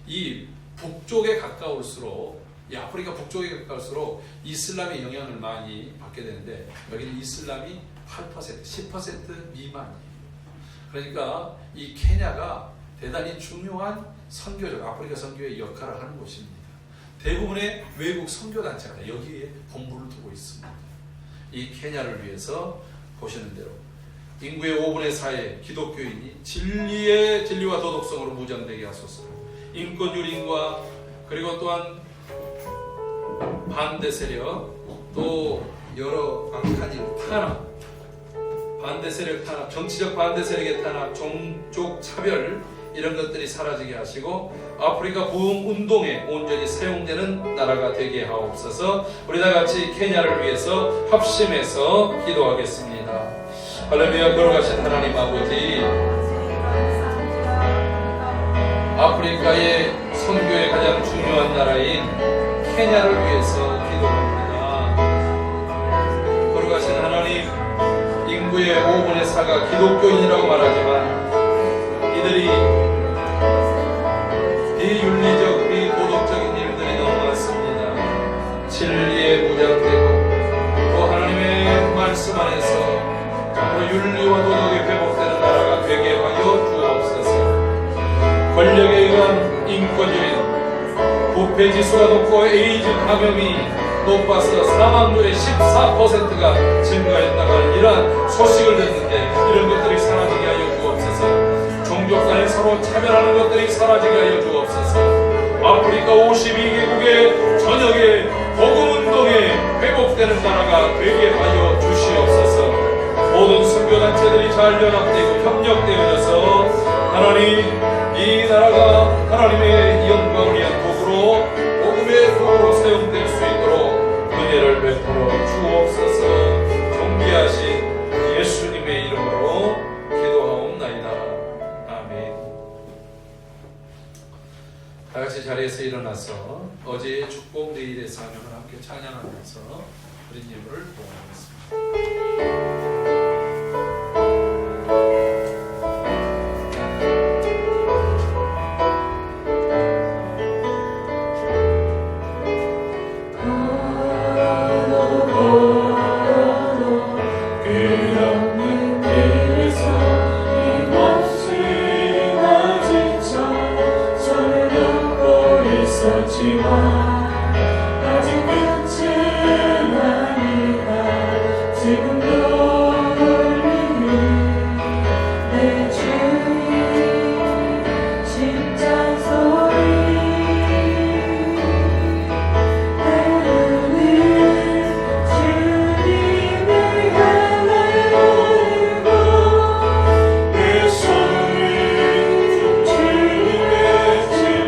이 북쪽에 가까울수록, 이 아프리카 북쪽에 가까울수록 이슬람의 영향을 많이 받게 되는데, 여기는 이슬람이 8%, 10% 미만이에요. 그러니까 이 케냐가 대단히 중요한 선교적, 아프리카 선교의 역할을 하는 곳입니다. 대부분의 외국 선교단체가 여기에 본부를 두고 있습니다. 이 케냐를 위해서 보시는 대로 인구의 5분의 4의 기독교인이 진리와 도덕성으로 무장되게 하소서. 인권유린과 그리고 또한 반대 세력, 또 여러 악한 탄압, 반대 세력 탄압, 정치적 반대 세력의 탄압, 종족 차별, 이런 것들이 사라지게 하시고 아프리카 부흥 운동에 온전히 사용되는 나라가 되게 하옵소서. 우리 다 같이 케냐를 위해서 합심해서 기도하겠습니다. 할렐루야. 걸어가신 하나님 아버지, 아프리카의 선교의 가장 중요한 나라인 케냐를 위해서 기도합니다. 걸어가신 하나님, 인구의 5분의 4가 기독교인이라고 말하지만 이들이 비윤리적, 비도덕적인 일들이 너무 많습니다. 진리에 무장되고 또 하나님의 말씀 안에서 정말 윤리와 도덕이 회복되는 나라가 되게 하여 주옵소서. 권력에 의한 인권주의, 부패지수가 높고 에이즈 감염이 높아서 사망률의 14%가 증가했다가 이러한 소식을 듣는데 이런 것들이 사라지게 하여 주옵소서. 종족 간에 서로 차별하는 것들이 사라지게 하여 주옵소서. 아프리카 52개국의 전역의 복음운동에 회복되는 나라가 되게 하여 주시옵소서. 모든 선교단체들이 잘 연합되고 협력되어져서 하나님, 이 나라가 하나님의 영광을 위한 도구로, 복음의 도구로 사용될 수 있도록 은혜를 베풀어 주옵소서. 존귀하신 예수님의 이름으로 기도하옵나이다. 아멘. 다 같이 자리에서 일어나서 어제의 축복, 내일의 사명을 함께 찬양하면서 우리 예물을 보호하겠습니다. 아직 끝은 아니다. 지금도 울리는 내 주의 심장 소리. 내 눈은 주님을 향하여 들고 내 손은 주님의 십자가를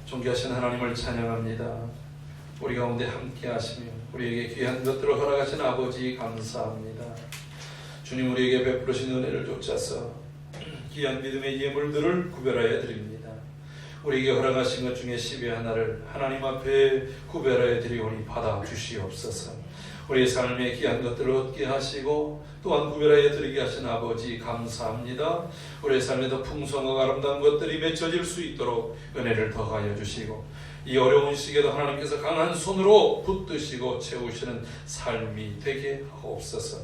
존귀하신 하나님을 찬양합니다. 우리 가운데 함께 하시며 우리에게 귀한 것들을 허락하신 아버지 감사합니다. 주님, 우리에게 베푸르신 은혜를 쫓아서 귀한 믿음의 예물들을 구별하여 드립니다. 우리에게 허락하신 것 중에 10의 하나를 하나님 앞에 구별하여 드리오니 받아 주시옵소서. 우리의 삶에 귀한 것들을 얻게 하시고 또한 구별하여 드리게 하신 아버지 감사합니다. 우리의 삶에 더 풍성하고 아름다운 것들이 맺혀질 수 있도록 은혜를 더하여 주시고 이 어려운 시기에도 하나님께서 강한 손으로 붙드시고 채우시는 삶이 되게 하옵소서.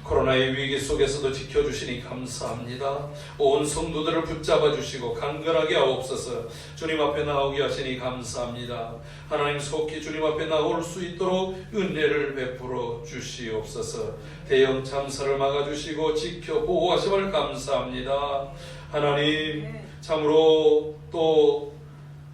코로나의 위기 속에서도 지켜주시니 감사합니다. 온 성도들을 붙잡아 주시고 강건하게 하옵소서. 주님 앞에 나오게 하시니 감사합니다. 하나님 속히 주님 앞에 나올 수 있도록 은혜를 베풀어 주시옵소서. 대형 참사를 막아주시고 지켜 보호하심을 감사합니다. 하나님, 참으로 또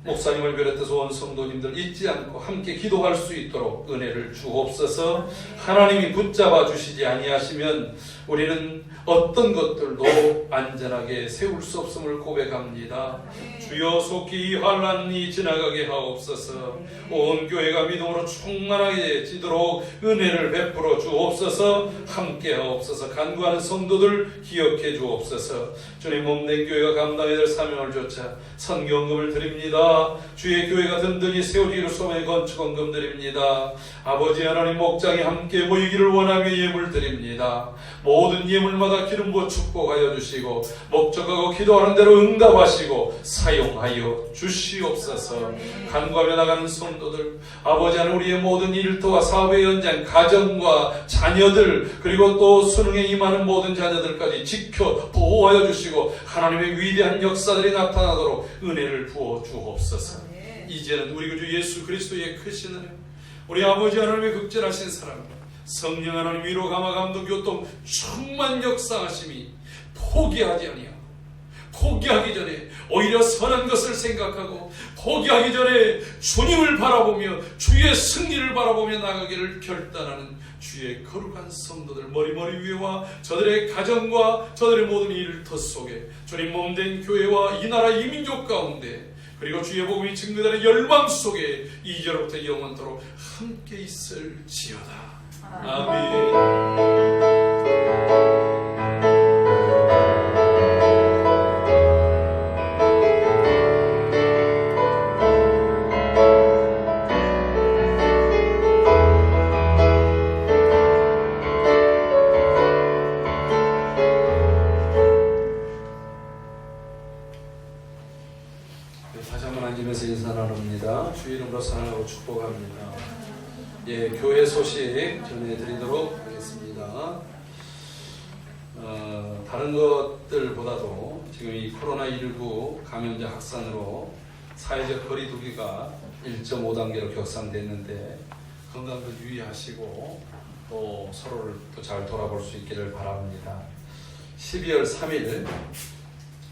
목사님을 비롯해서 온 성도님들 잊지 않고 함께 기도할 수 있도록 은혜를 주옵소서. 하나님이 붙잡아 주시지 아니하시면 우리는 어떤 것들도 안전하게 세울 수 없음을 고백합니다. 주여 속히 이 환난이 지나가게 하옵소서. 온 교회가 믿음으로 충만해지도록 은혜를 베풀어 주옵소서. 함께 하옵소서. 간구하는 성도들 기억해 주옵소서. 주님 몸된 교회가 감당해야 될 사명을 좇아 선교헌금을 드립니다. 주의 교회가 든든히 세워지기를 소망의 건축헌금 드립니다. 아버지 하나님 목장에 함께 모이기를 원하며 예물 드립니다. 모든 예물마다 기름 부어 축복하여 주시고 목적하고 기도하는 대로 응답하시고 사용하여 주시옵소서. 간구하며 나가는 성도들, 아버지 하나님 우리의 모든 일터와 사업의 현장, 가정과 자녀들, 그리고 또 수능에 임하는 모든 자녀들까지 지켜 보호하여 주시고 하나님의 위대한 역사들이 나타나도록 은혜를 부어 주옵소서. 이제는 우리 주 예수 그리스도의 크신 은혜, 우리 아버지 하나님의 극진하신 사랑, 성령 하나님 위로 감화 감동 교통 충만 역사하심이 포기하지 아니하고, 포기하기 전에 오히려 선한 것을 생각하고, 포기하기 전에 주님을 바라보며 주의 승리를 바라보며 나가기를 결단하는 주의 거룩한 성도들 머리머리 위에와 저들의 가정과 저들의 모든 일터 속에 주님 몸된 교회와 이 나라 이 민족 가운데, 그리고 주의 복음이 증거되는 열망 속에 이제로부터 영원토록 함께 있을지어다. 아멘. 다시 한번 앉으면서 인사 나눕니다. 주의 이름으로 사랑하고 축복합니다. 예, 교회 소식 전해드리도록 하겠습니다. 다른 것들보다도 지금 이 코로나19 감염자 확산으로 사회적 거리두기가 1.5단계로 격상됐는데 건강도 유의하시고 또 서로를 또 잘 돌아볼 수 있기를 바랍니다. 12월 3일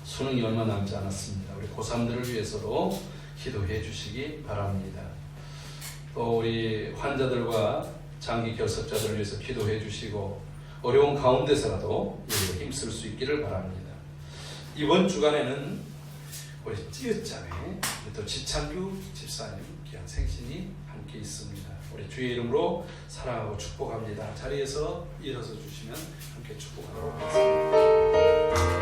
수능이 얼마 남지 않았습니다. 우리 고3들을 위해서도 기도해 주시기 바랍니다. 또 우리 환자들과 장기 결석자들을 위해서 기도해 주시고 어려운 가운데서라도 힘쓸 수 있기를 바랍니다. 이번 주간에는 우리 찌읒자매 또 지창규 집사님 귀한 생신이 함께 있습니다. 우리 주의 이름으로 사랑하고 축복합니다. 자리에서 일어서 주시면 함께 축복하도록 하겠습니다.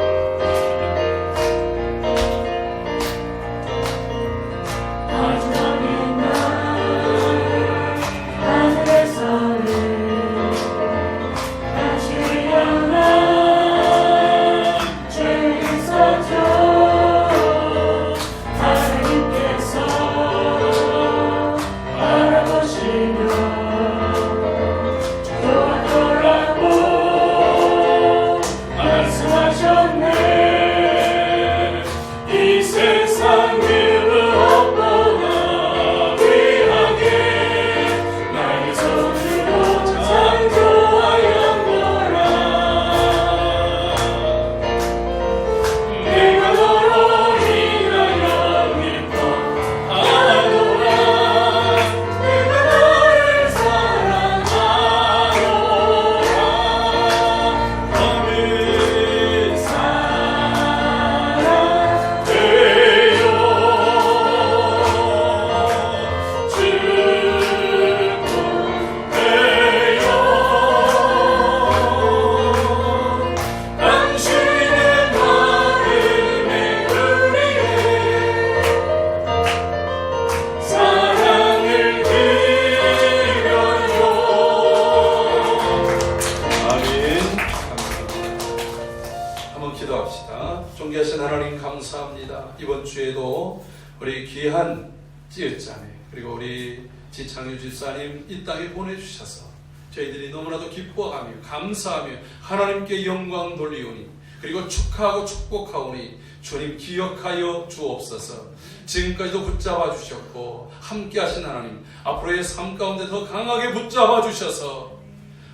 존귀하신 하나님 감사합니다. 이번 주에도 우리 귀한 찌읒자매 그리고 우리 지창규 집사님 이 땅에 보내주셔서 저희들이 너무나도 기뻐하며 감사하며 하나님께 영광 돌리오니 그리고 축하하고 축복하오니 주님 기억하여 주옵소서. 지금까지도 붙잡아 주셨고 함께 하신 하나님 앞으로의 삶 가운데 더 강하게 붙잡아 주셔서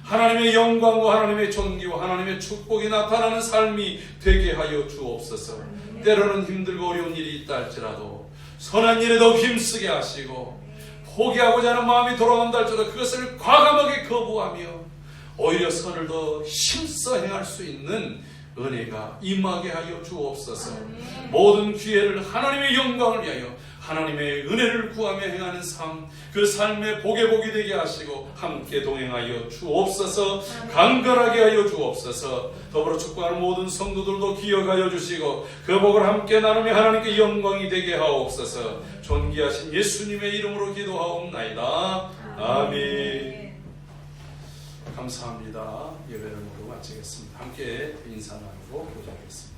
하나님의 영광과 하나님의 존귀와 하나님의 축복이 나타나는 삶이 되게 하여 주옵소서. 때로는 힘들고 어려운 일이 있다 할지라도 선한 일에 더 힘쓰게 하시고 포기하고자 하는 마음이 돌아온다 할지라도 그것을 과감하게 거부하며 오히려 선을 더 힘써 행할 수 있는 은혜가 임하게 하여 주옵소서. 모든 기회를 하나님의 영광을 위하여 하나님의 은혜를 구하며 행하는 삶, 그 삶의 복의 복이 되게 하시고 함께 동행하여 주옵소서. 강건하게 하여 주옵소서. 더불어 축복하는 모든 성도들도 기억하여 주시고 그 복을 함께 나누며 하나님께 영광이 되게 하옵소서. 존귀하신 예수님의 이름으로 기도하옵나이다. 아멘. 감사합니다. 예배를 모두 마치겠습니다. 함께 인사 나누고 기도하겠습니다.